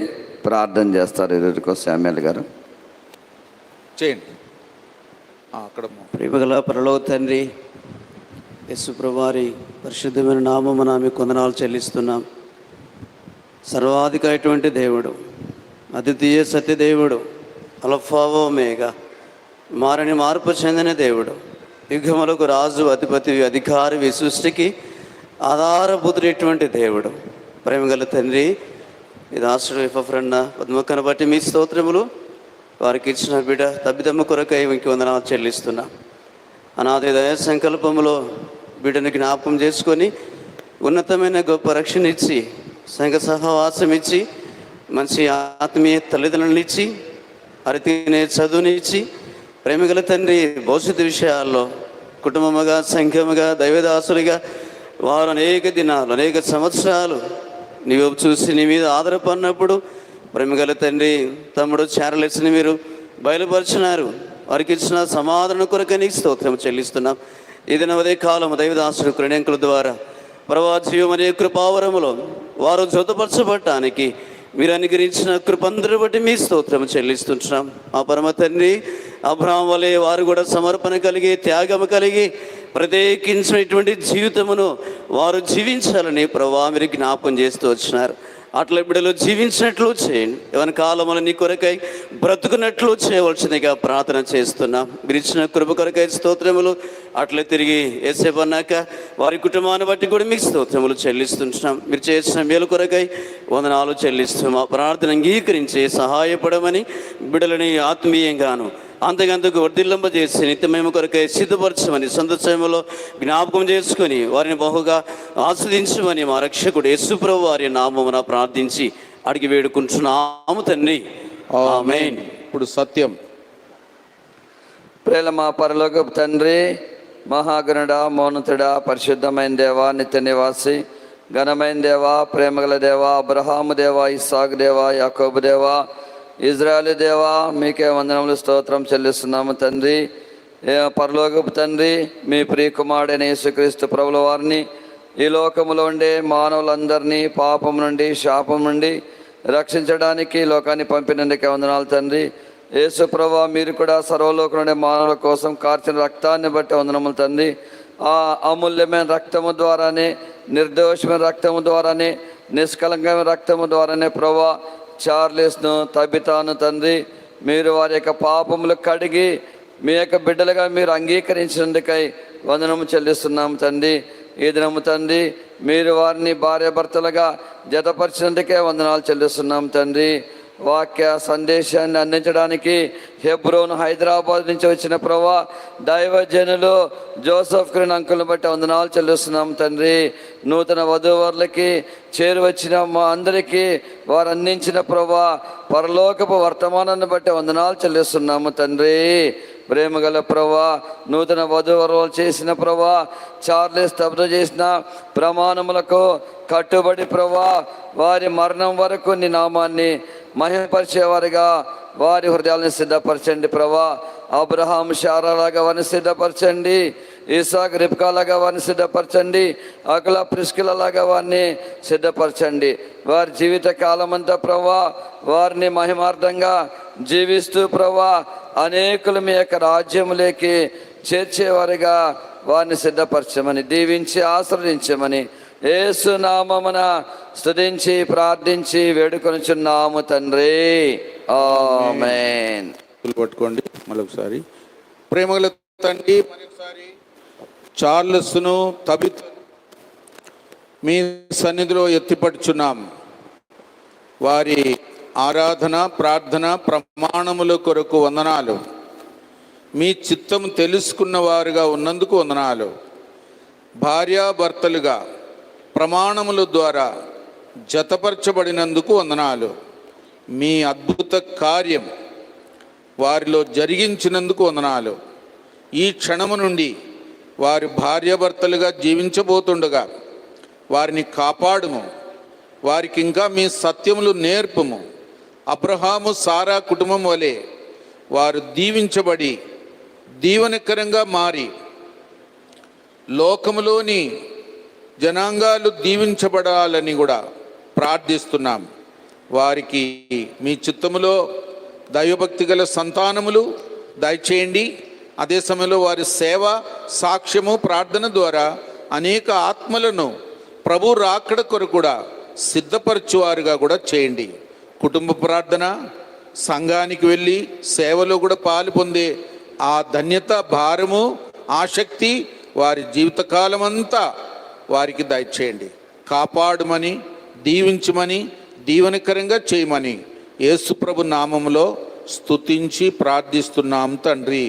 C: ప్రార్థన చేస్తారు ఇరువురికో. శామ్యుయల్ గారు
A: చేయండి. అక్కడ
D: ప్రేమగల పరలోక తండ్రి, యేసు ప్రభువారి పరిశుద్ధమైన నామమున మీకు వందనాలు చెల్లిస్తున్నాం. సర్వాధికారైనటువంటి దేవుడు, అద్వితీయ సత్యదేవుడు, అల్ఫావో మేఘా, మారని మార్పు చెందిన దేవుడు, యుగములకు రాజు, అధిపతి, అధికారి, సృష్టికి ఆధారభూతుడైనటువంటి దేవుడు, ప్రేమగల తండ్రి, ఈ దాసుడు ఎఫ్రన్న పద్మక్కను బట్టి మీ స్తోత్రములు. వారికి ఇచ్చిన బిడ్డ తబ్బిదమ్మ కొరకై మీకు వందనాలు చెల్లిస్తున్నా. అనాది దయ సంకల్పములో బిడ్డను జ్ఞాపకం చేసుకొని ఉన్నతమైన గొప్ప రక్షణ ఇచ్చి, సంఘ సహవాసం ఇచ్చి, మంచి ఆత్మీయ తల్లిదండ్రులను ఇచ్చి, అరితినే చదువునిచ్చి, ప్రేమగల తండ్రి భవిష్యత్తు విషయాల్లో కుటుంబముగా, సంఘముగా, దైవదాసులుగా వారు అనేక దినాలు, అనేక సంవత్సరాలు నీవు చూసి నీ మీద ఆధారపడినప్పుడు ప్రేమగల తండ్రి తమ్ముడు చార్లెస్ని మీరు బయలుపరిచినారు. వారికి ఇచ్చిన సమాధానం కొరకు నీకు స్తోత్రం చెల్లిస్తున్నాం. ఇది నవదే కాలము దైవదాసుడు క్రణ్యంకుల ద్వారా ప్రభా జీవమనే కృపావరములో వారు జతపరచబడటానికి మీరు అనుగ్రహించిన కృపందరూ బట్టి మీ స్తోత్రం చెల్లిస్తుంటున్నాం. మా పరమ తండ్రి అబ్రహాం వలె వారు కూడా సమర్పణ కలిగి, త్యాగము కలిగి, ప్రత్యేకించినటువంటి జీవితమును వారు జీవించాలని ప్రభువా మీరు జ్ఞాపకం చేస్తూ వచ్చినారు. అట్లా బిడ్డలు జీవించినట్లు చేయండి. ఎవరి కాలంలో నీ కొరకై బ్రతుకున్నట్లు చేయవలసిందిగా ప్రార్థన చేస్తున్నాం. మీరు ఇచ్చిన కృప కొరకై స్తోత్రములు. అట్లా తిరిగి ఏసేపన్నాక వారి కుటుంబాన్ని బట్టి కూడా మీకు స్తోత్రములు చెల్లిస్తుంటున్నాం. మీరు చేసిన మేలు కొరకై వందనాలు చెల్లిస్తున్నాం. ఆ ప్రార్థన అంగీకరించి సహాయపడమని బిడ్డలని ఆత్మీయంగాను అంతకంతకు వర్ధిల్లింపజేసి నిత్యమేమ కొరకై సిద్ధపరచమని సంతోషంలో జ్ఞాపకం చేసుకొని వారిని బహుగా ఆస్వాదించమని మా రక్షకుడు యేసు ప్రభువు వారి నామమున ప్రార్థించి అడిగి వేడుకుంటున్నాము తండ్రి. ఆమేన్.
A: ఇప్పుడు సత్యం.
C: ప్రేమ మా పరలోకపు తండ్రి, మహాగణుడా, మౌనతుడా, పరిశుద్ధమైన దేవా, నిత్య నివాసి, ఘనమైన దేవా, ప్రేమగల దేవా, అబ్రహాము దేవా, ఇస్సాకు దేవా, యాకోబు దేవా, ఇజ్రాయేలు దేవా, మీకే వందనములు స్తోత్రం చెల్లిస్తున్నాము తండ్రి. పరలోకపు తండ్రి, మీ ప్రియకుమారుడైన యేసుక్రీస్తు ప్రభుల వారిని ఈ లోకములో ఉండే మానవులందరినీ పాపం నుండి, శాపం నుండి రక్షించడానికి లోకాన్ని పంపినందుకే వందనాలు తండ్రి. యేసు ప్రభువా, మీరు కూడా సర్వలోకం నుండి మానవుల కోసం కార్చిన రక్తాన్ని బట్టి వందనములు తండ్రి. ఆ అమూల్యమైన రక్తము ద్వారానే, నిర్దోషమైన రక్తము ద్వారానే, నిష్కలంకమైన రక్తము ద్వారానే ప్రభువా చార్లెస్ను, తబితాను తండ్రి మీరు వారి యొక్క పాపములు కడిగి మీ యొక్క బిడ్డలుగా మీరు అంగీకరించినందుకై వందనము చెల్లిస్తున్నాము తండ్రి. ఈ దినము తండ్రి మీరు వారిని భార్యాభర్తలుగా జతపరిచినందుకే వందనాలు చెల్లిస్తున్నాం తండ్రి. వాక్య సందేశాన్ని అందించడానికి హెబ్రోన్, హైదరాబాద్ నుంచి వచ్చిన ప్రభా దైవజనులు జోసెఫ్ క్రీన్ అంకుల్ని బట్టి వందనాలు చెల్లిస్తున్నాం తండ్రి. నూతన వధూవరులకి చేరువచ్చిన మా అందరికీ వారు అందించిన ప్రభా పరలోకపు వర్తమానాన్ని బట్టి వందనాలు చెల్లిస్తున్నాము తండ్రి. ప్రేమగల ప్రభా, నూతన వధూవరులు చేసిన ప్రభా, చార్లెస్ తబు చేసిన ప్రమాణములకు కట్టుబడి ప్రభా వారి మరణం వరకు నీ నామాన్ని మహిమపరిచేవారిగా వారి హృదయాలను సిద్ధపరచండి ప్రభా. అబ్రహాం, శారాలాగా వారిని సిద్ధపరచండి. ఇసాక్, రిబ్కాలాగా వారిని సిద్ధపరచండి. అకుల, ప్రిస్కిలలాగా వారిని సిద్ధపరచండి. వారి జీవిత కాలమంతా ప్రభా వారిని మహిమార్థంగా జీవిస్తూ ప్రభా అనేకులు మీ యొక్క రాజ్యములోకి చేర్చేవారిగా వారిని సిద్ధపరచమని, దీవించి ఆశీర్వదించమని యేసు నామమున స్తుతించి ప్రార్థించి వేడుకొనుచున్నాము తండ్రి. ఆమేన్.
A: పట్టుకోండి మరొకసారి. ప్రేమగల తండ్రి, మరొకసారి చార్లెస్ను తబిత మీ సన్నిధిలో ఎత్తిపడుచున్నాం. వారి ఆరాధన, ప్రార్థన, ప్రమాణముల కొరకు వందనాలు. మీ చిత్తము తెలుసుకున్న వారుగా ఉన్నందుకు వందనాలు. భార్యాభర్తలుగా ప్రమాణముల ద్వారా జతపరచబడినందుకు వందనాలు. మీ అద్భుత కార్యం వారిలో జరిగించినందుకు వందనాలు. ఈ క్షణము నుండి వారి భార్యాభర్తలుగా జీవించబోతుండగా వారిని కాపాడుము. వారికి ఇంకా మీ సత్యములు నేర్పుము. అబ్రహాము సారా కుటుంబం వలె వారు దీవించబడి దీవెనకరంగా మారి లోకములోని జనాంగాలు దీవించబడాలని కూడా ప్రార్థిస్తున్నాం. వారికి మీ చిత్తములో దైవభక్తి గల సంతానములు దయచేయండి. అదే సమయంలో వారి సేవ, సాక్ష్యము, ప్రార్థన ద్వారా అనేక ఆత్మలను ప్రభు రాకడ కొరకు కూడా సిద్ధపరచువారుగా కూడా చేయండి. కుటుంబ ప్రార్థన, సంఘానికి వెళ్ళి సేవలో కూడా పాలు పొందే ఆ ధన్యత, భారము, ఆసక్తి వారి జీవితకాలమంతా వారికి దయచేయండి. కాపాడుమని, దీవించమని, దీవెనకరంగా చేయమని యేసుప్రభు నామములో స్తుతించి ప్రార్థిస్తున్నాం తండ్రి.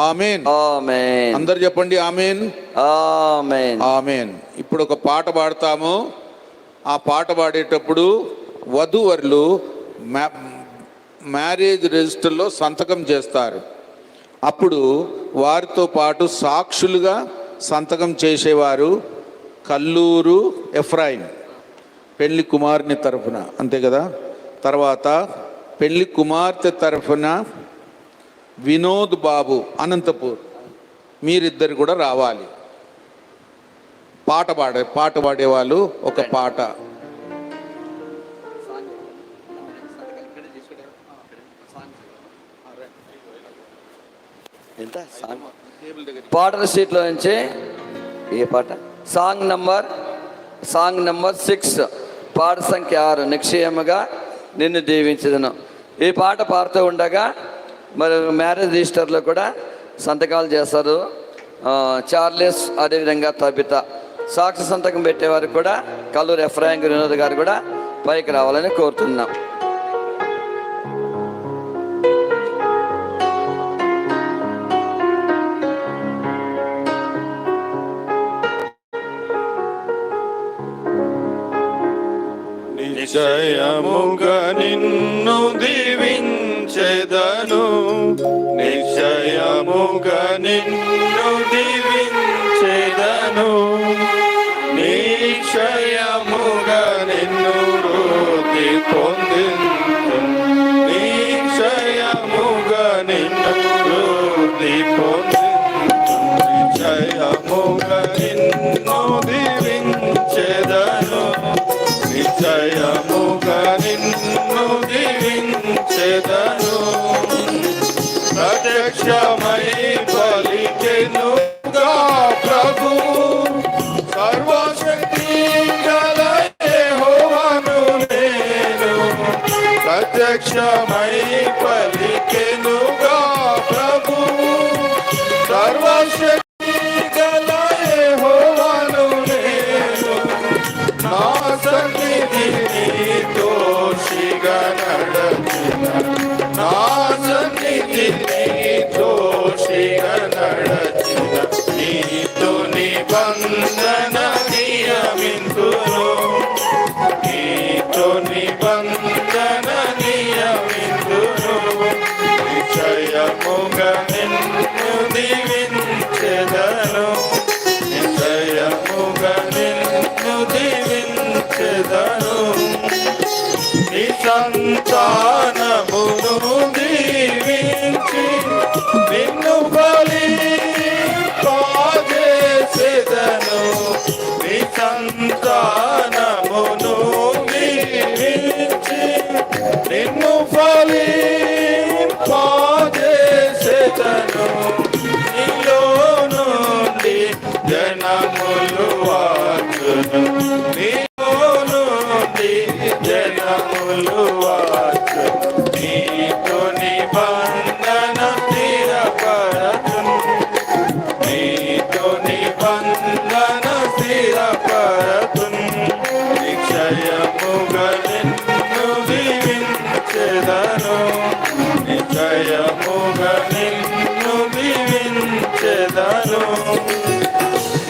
A: ఆమేన్.
C: ఆమేన్.
A: అందరు చెప్పండి ఆమేన్.
C: ఆమేన్.
A: ఆమేన్. ఇప్పుడు ఒక పాట పాడతాము. ఆ పాట పాడేటప్పుడు వధూవరులు మ్యారేజ్ రిజిస్టర్లో సంతకం చేస్తారు. అప్పుడు వారితో పాటు సాక్షులుగా సంతకం చేసేవారు కల్లూరు ఎఫ్రాయిం, పెళ్లి కుమారుని తరఫున, అంతే కదా. తర్వాత పెళ్లి కుమార్తె తరఫున వినోద్ బాబు అనంతపూర్, మీరిద్దరు కూడా రావాలి. పాట పాడేవాళ్ళు ఒక పాట.
C: పాటల షీట్లో నుంచి ఏ పాట? సాంగ్ నంబర్ 6, పాట సంఖ్య 6, నిశ్చయముగా నిన్ను దీవించదును. ఈ పాట పాడుతూ ఉండగా మరి మ్యారేజ్ రిజిస్టర్లో కూడా సంతకాలు చేస్తారు. చార్లెస్, అదేవిధంగా తబిత. సాక్షి సంతకం పెట్టేవారు కూడా కల్లూరు ఎఫ్రాయిం వినోద్ గారు కూడా పైకి రావాలని కోరుతున్నాం.
F: నిశ్చయముగా నిన్ను దీవించెదను, నిశ్చయముగా నిన్ను దీవించెదను, నిశ్చయముగా నిన్ను వృద్ధి పొందించు, నిశ్చయముగా నిన్ను వృద్ధి పొందించు, నిశ్చయముగా నిన్ను దీవించెదను, నిశ్చయముగా నిన్ను దీవించెదను. ప్రత్యక్షమై పలికెనుగా ప్రభు, సర్వశక్తి గల యెహోవాను నేను. ప్రత్యక్షమై పలికెనుగా ప్రభు, సర్వశక్తి గల యెహోవాను నేను. నా సన్నిధిని దోషిగా నడచిన, నా సన్నిధిని దోషిగా నడచిన, నీతో నిబంధన నియమింతును, నీతో నిబంధన నియమింతును. నిశ్చయముగా నిన్ను దీవించెదను, నిశ్చయముగా నిన్ను దీవించెదను. నీ సంతానమును దీవించి నిన్ను ఫలింపజేసెదను, నీ సంతానమును దీవించి నిన్ను ఫలింపజేసెదను. నిశ్చయముగా నిన్ను దీవించెదను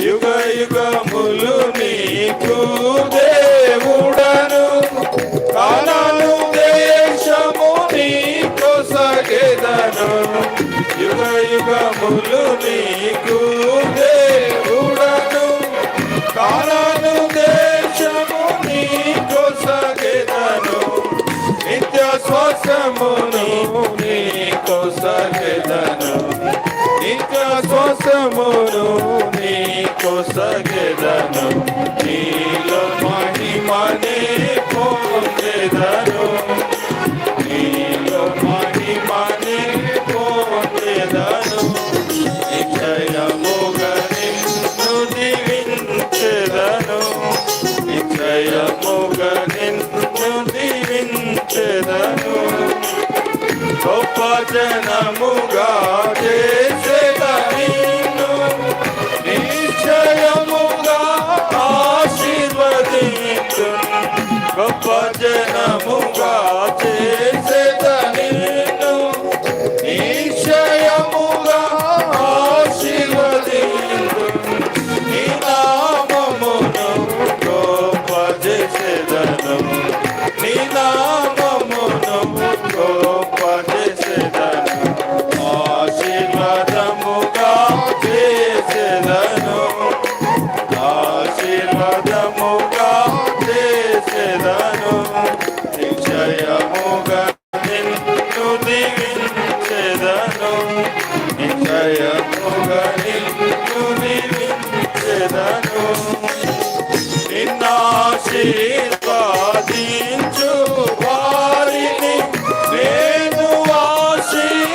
F: యుగ యుగములు నీకు దేవుడను కానాను దేశము నీకు సగెదను యుగ యుగములు నీకు దేవుడను కానాను దేశము నీకు సగెదను నిత్య శ్వాసమును నీకు సగెదను నిత్య శ్వాసమును నీకు సగెదను నీలో మహిమనే పొందెదను నీలో మహిమనే పొందెదను నిశ్చయముగా నిన్ను దీవించెదను నిశ్చయముగా నిన్ను దీవించెదను గొప్ప జనముగా చేసేద నిన్ను నిశ్చయముగా ఆశీర్వదించు గొప్ప జనముగా చేసేద నిన్ను నిశ్చయముగా ఆశీర్వదించు నీ నామమును గొప్ప చేసేదను నీ నామమును గొప్ప చేసేదను ఆశీర్వాదముగా చేసేదను ఆశీర్వాదముగా చేసేదను నిశ్చయముగా నిన్ను దీవించెదను నిశ్చయముగా నిన్ను దీవించెదను నిన్నాశీర్వాదించు వారిని నేను ఆశీర్వాదించెదను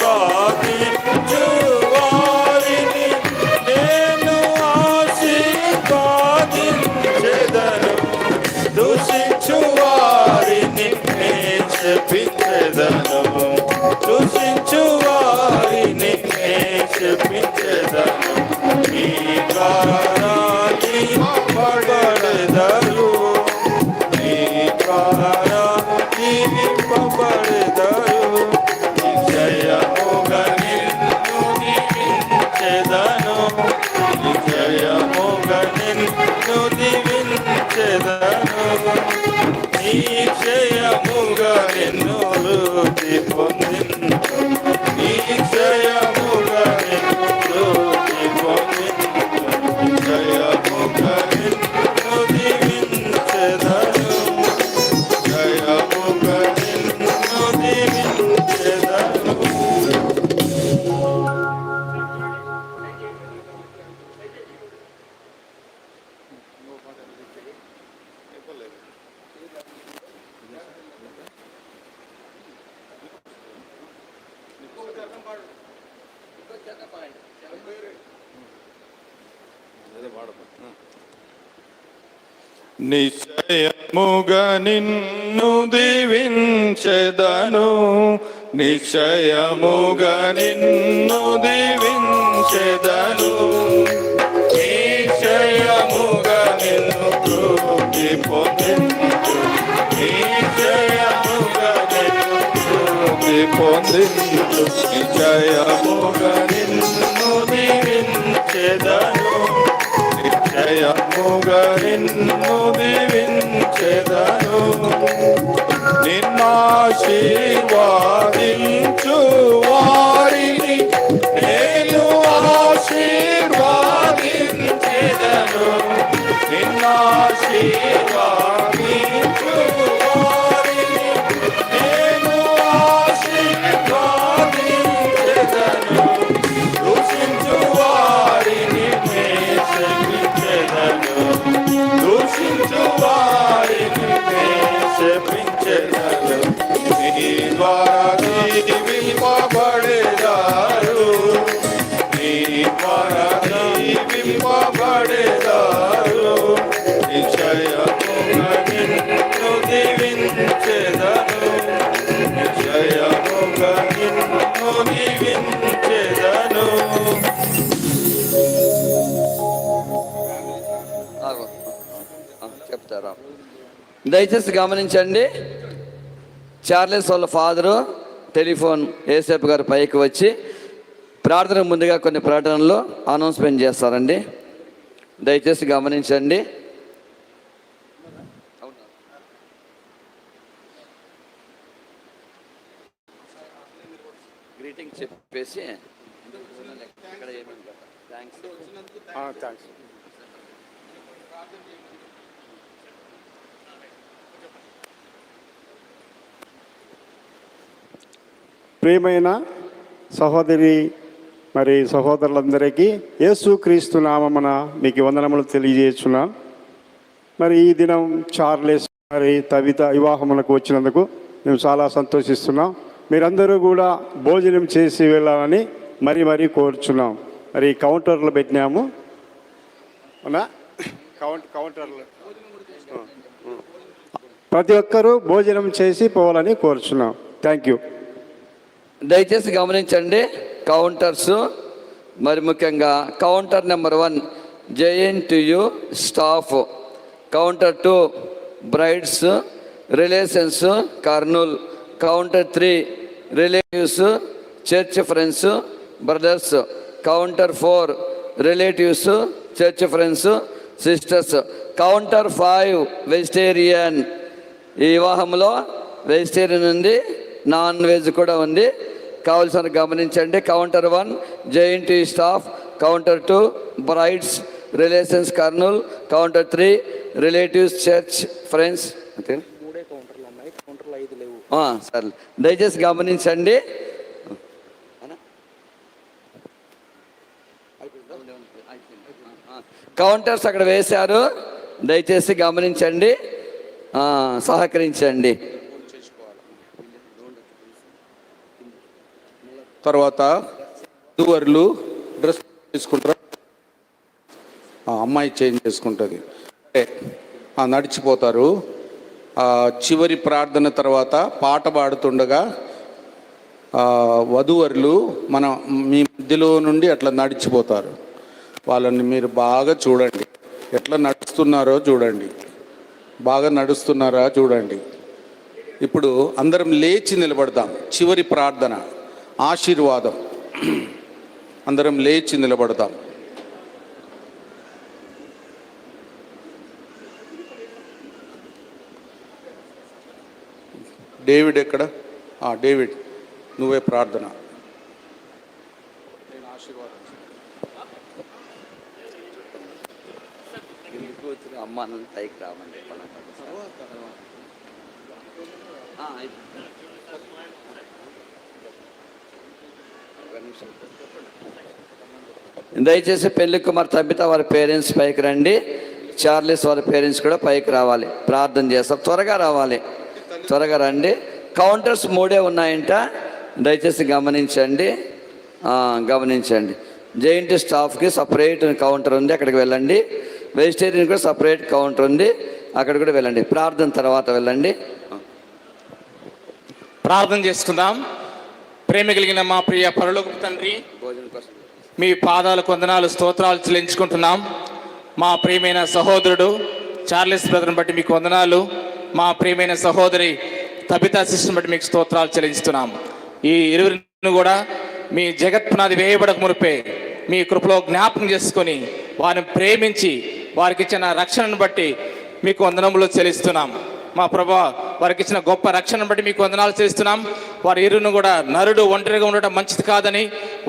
F: నిన్నాశీర్వాదించు వారిని నేను ఆశీర్వాదించెదను దూషించు వారిని నేను శపించెదను దూషించు వారిని నేను శపించెదను ఈ కారణాన్ని పడదరు ఈ కారణాన్ని పడదరు నిశ్చయముగా నిన్ను దీవించెదను నిశ్చయముగా నిన్ను దీవించెదను నిశ్చయముగా నిన్ను వృద్ధి పొందించు నిశ్చయముగా నిన్ను వృద్ధి పొందించు నిశ్చయముగా నిన్ను దీవించెదను నిశ్చయముగా నిన్ను దీవించెదను నిశ్చయముగా నిన్ను దీవించెదను నిశ్చయముగా నిన్ను దీవించెదను నిశ్చయముగా నిన్ను తృప్తి పొందించు నిశ్చయముగా నిన్ను తృప్తి పొందించు నిశ్చయముగా నిన్ను దీవించెదను నిశ్చయముగా నిన్ను దీవించెదను నిన్నాశీర్వాదించు వారిని నేను ఆశీర్వాదించెదను నిన్నాశీర్వాదించు వారిని నేను ఆశీర్వాదించెదను దూషించు వారిని దూషించు వారిని శపించెదను నీ ద్వారా దీవింపబడెదారు నీ ద్వారా దీవింపబడెదారు నిశ్చయముగా
C: దయచేసి గమనించండి. చార్లెస్ వాళ్ళ ఫాదరు టెలిఫోన్ ఏసేపు గారు పైకి వచ్చి ప్రార్థన ముందుగా కొన్ని ప్రకటనలు అనౌన్స్మెంట్ చేస్తారండి. దయచేసి గమనించండి. గ్రీటింగ్ చెప్పేసి
G: థ్యాంక్స్. ప్రియమైన సహోదరి మరి సహోదరులందరికీ యేసుక్రీస్తు నామమున మీకు వందనములు తెలియజేస్తున్నాను. మరి ఈ దినం చార్లెస్ మరి తవిత వివాహములకు వచ్చినందుకు మేము చాలా సంతోషిస్తున్నాం. మీరందరూ కూడా భోజనం చేసి వెళ్ళాలని మరీ కోరుచున్నాం. మరి కౌంటర్లు పెట్టినాము, అవునా? కౌంటర్లు ప్రతి ఒక్కరూ భోజనం చేసి పోవాలని కోరుచున్నాం. Thank you.
C: దయచేసి గమనించండి. కౌంటర్స్ మరి ముఖ్యంగా counter number 1 JNTU staff, counter 2 brides relations Kurnool, counter 3 relatives church friends brothers, counter 4 relatives church friends sisters, counter 5 vegetarian. ఈ వివాహంలో వెజిటేరియన్ ఉంది, నాన్ వెజ్ కూడా ఉంది. కావాల్సిన గమనించండి. Counter 1 JNTU staff, counter 2 brides relations Kurnool, counter 3 relatives church friends. అంతే సరే, దయచేసి గమనించండి. కౌంటర్స్ అక్కడ వేశారు, దయచేసి గమనించండి, సహకరించండి.
A: తర్వాత వధూవరులు డ్రెస్ తీసుకుంటారు, అమ్మాయి చేంజ్ చేసుకుంటుంది, నడిచిపోతారు. చివరి ప్రార్థన తర్వాత పాట పాడుతుండగా వధూవరులు మీ మధ్యలో నుండి అట్లా నడిచిపోతారు. వాళ్ళని మీరు బాగా చూడండి, ఎట్లా నడుస్తున్నారో చూడండి, బాగా నడుస్తున్నారా చూడండి. ఇప్పుడు అందరం లేచి నిలబడదాం. చివరి ప్రార్థన ఆశీర్వాదం. అందరం లేచి నిలబడదాం. డేవిడ్ ఎక్కడ? డేవిడ్, నువ్వే ప్రార్థన.
C: అమ్మ పైకి రావండి. దయచేసి పెళ్లి కుమార్ తబిత వారి పేరెంట్స్ పైకి రండి. చార్లెస్ వారి పేరెంట్స్ కూడా పైకి రావాలి. ప్రార్థన చేస్తాం. త్వరగా రావాలి, త్వరగా రండి. కౌంటర్స్ 3 ఉన్నాయంట, దయచేసి గమనించండి. గమనించండి. JNTU స్టాఫ్కి సపరేట్ కౌంటర్ ఉంది, అక్కడికి వెళ్ళండి. వెజిటేరియన్ కూడా సపరేట్ కౌంటర్ ఉంది, అక్కడ కూడా వెళ్ళండి. ప్రార్థన తర్వాత వెళ్ళండి.
H: ప్రార్థన చేసుకుందాం. ప్రేమ కలిగిన మా ప్రియ పరలోకపు తండ్రి, మీ పాదాలకు వందనాలు స్తోత్రాలు చెల్లించుకుంటున్నాం. మా ప్రియమైన సహోదరుడు చార్లెస్ బ్రదర్ని బట్టి మీకు వందనాలు. మా ప్రియమైన సహోదరి తబితా సిస్టర్ని బట్టి మీకు స్తోత్రాలు చెల్లించుతున్నాం. ఈ ఇరువురిని కూడా మీ జగత్ పునాది వేయబడక మునిపే మీ కృపలో జ్ఞాపకం చేసుకొని వారిని ప్రేమించి వారికి ఇచ్చిన రక్షణను బట్టి మీకు వందనములు చెల్లిస్తున్నాం. మా ప్రభా, వారికి ఇచ్చిన గొప్ప రక్షణను బట్టి మీకు వందనాలు చేస్తున్నాం. వారి ఇరువును కూడా నరుడు ఒంటరిగా ఉండటం మంచిది కాదని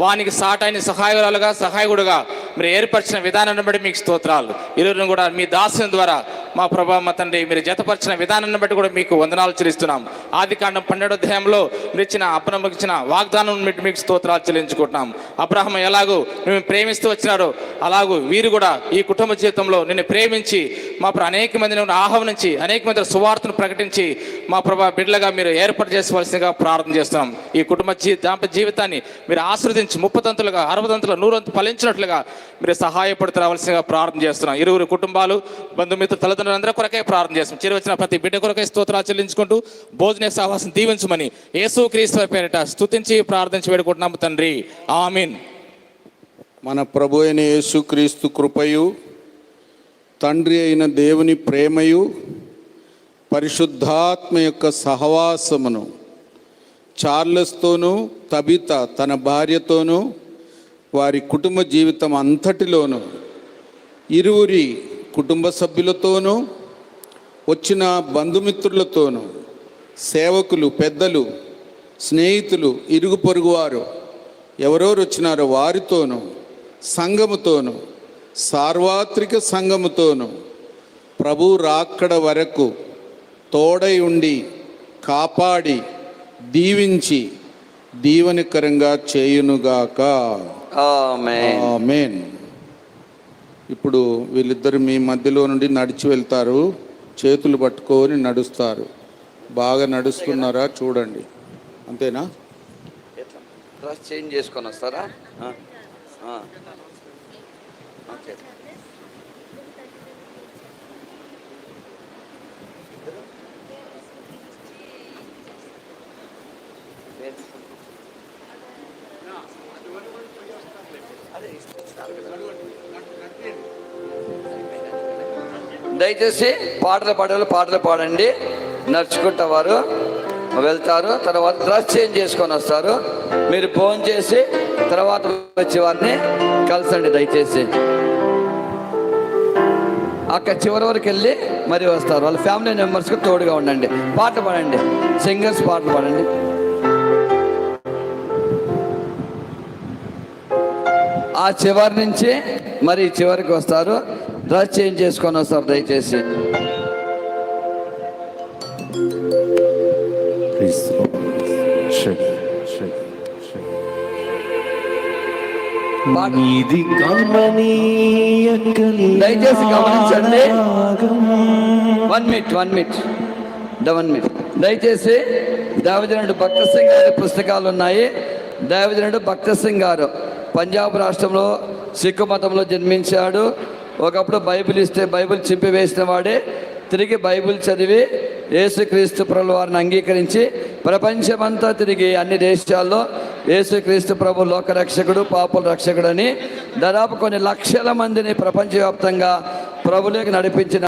H: వానికి సాటైన సహాయకుడుగా మీరు ఏర్పరిచిన విధానాన్ని బట్టి మీకు స్తోత్రాలు. ఇరువును కూడా మీ దాసుని ద్వారా మా ప్రభా, మా తండ్రి, మీరు జతపరిచిన విధానాన్ని బట్టి కూడా మీకు వందనాలు చెల్లిస్తున్నాం. ఆదికాండం 12వ అధ్యాయంలో మీరు ఇచ్చిన అబ్రహాముకు ఇచ్చిన వాగ్దానం బట్టి మీకు స్తోత్రాలు చెల్లించుకుంటున్నాం. అబ్రహాము ఎలాగూ మేము ప్రేమిస్తూ వచ్చినారో అలాగూ వీరు కూడా ఈ కుటుంబ జీవితంలో నిన్ను ప్రేమించి మా అనేక మందిని ఆహ్వానించి అనేక మంది సువార్తను ప్రకటించి మా ప్రభా బిడ్డలుగా మీరు ఏర్పాటు చేసుకోవాల్సిందిగా ప్రార్థన చేస్తున్నాం. ఈ కుటుంబ దాంపత్య జీవితాన్ని మీరు ఆశీర్వదించి 30 తంతులుగా 60 తంతులుగా 100 ఫలించినట్లుగా మీరు సహాయపడుతూ రావాల్సిందిగా ప్రార్థన చేస్తున్నాం. ఇరువురు కుటుంబాలు, బంధుమిత్రులు, తల్లిదండ్రులందరూ కొరకే ప్రార్థన చేస్తున్నాం. చేరి వచ్చిన ప్రతి బిడ్డ కొరకే స్తోత్రాలు చెల్లించుకుంటూ భోజన సహవాసం దీవించమని యేసుక్రీస్తు పేరిట స్తుతించి ప్రార్థించి వేడుకుంటున్నాము తండ్రి. ఆమీన్.
A: మన ప్రభు అయిన యేసుక్రీస్తు కృపయు, తండ్రి అయిన దేవుని ప్రేమయు, పరిశుద్ధాత్మ యొక్క సహవాసమును చార్లెస్తోనూ తబిత తన భార్యతోనూ వారి కుటుంబ జీవితం అంతటిలోనూ ఇరువురి కుటుంబ సభ్యులతోనూ వచ్చిన బంధుమిత్రులతోనూ సేవకులు పెద్దలు స్నేహితులు ఇరుగు పొరుగువారు ఎవరెవరు వచ్చినారో వారితోనూ సంఘముతోనూ సార్వత్రిక సంఘముతోనూ ప్రభు రాకడ వరకు తోడై ఉండి కాపాడి దీవించి దీవెనకరంగా చేయునుగాక.
C: ఆమేన్.
A: ఆమేన్. ఇప్పుడు వీళ్ళిద్దరు మీ మధ్యలో నుండి నడిచి వెళ్తారు, చేతులు పట్టుకొని నడుస్తారు. బాగా నడుస్తున్నారా చూడండి. అంతేనా?
C: డ్రెస్ చేంజ్ చేసుకొని వస్తారా? ఓకే. దయచేసి పాటలు పాడండి. నడుచుకుంటా వారు వెళ్తారు. తర్వాత డ్రెస్ చేంజ్ చేసుకొని వస్తారు. మీరు ఫోన్ చేసి తర్వాత వచ్చి వారిని కలసండి దయచేసి. అక్కడ చివరి వరకు వెళ్ళి మరి వస్తారు. వాళ్ళ ఫ్యామిలీ మెంబర్స్కి తోడుగా ఉండండి. పాట పాడండి, సింగర్స్ పాటలు పాడండి. ఆ చివరి నుంచి మరి చివరికి వస్తారు. డ్రెస్ చేంజ్ చేసుకొని వస్తారు దయచేసి. దయచేసి గమనించండి. 1 మినిట్. దయచేసి దేవజనుడు భక్త సింగ్ గారి పుస్తకాలు ఉన్నాయి. దేవజనుడు భక్త సింగ్ గారు పంజాబ్ రాష్ట్రంలో సిక్కు మతంలో జన్మించాడు. ఒకప్పుడు బైబిల్ ఇస్తే బైబిల్ చింపివేసిన వాడే తిరిగి బైబిల్ చదివి యేసుక్రీస్తు ప్రభుల వారిని అంగీకరించి ప్రపంచమంతా తిరిగి అన్ని దేశాల్లో యేసుక్రీస్తు ప్రభు లోకరక్షకుడు పాపుల రక్షకుడు అని దాదాపు కొన్ని లక్షల మందిని ప్రపంచవ్యాప్తంగా ప్రభులోకి నడిపించిన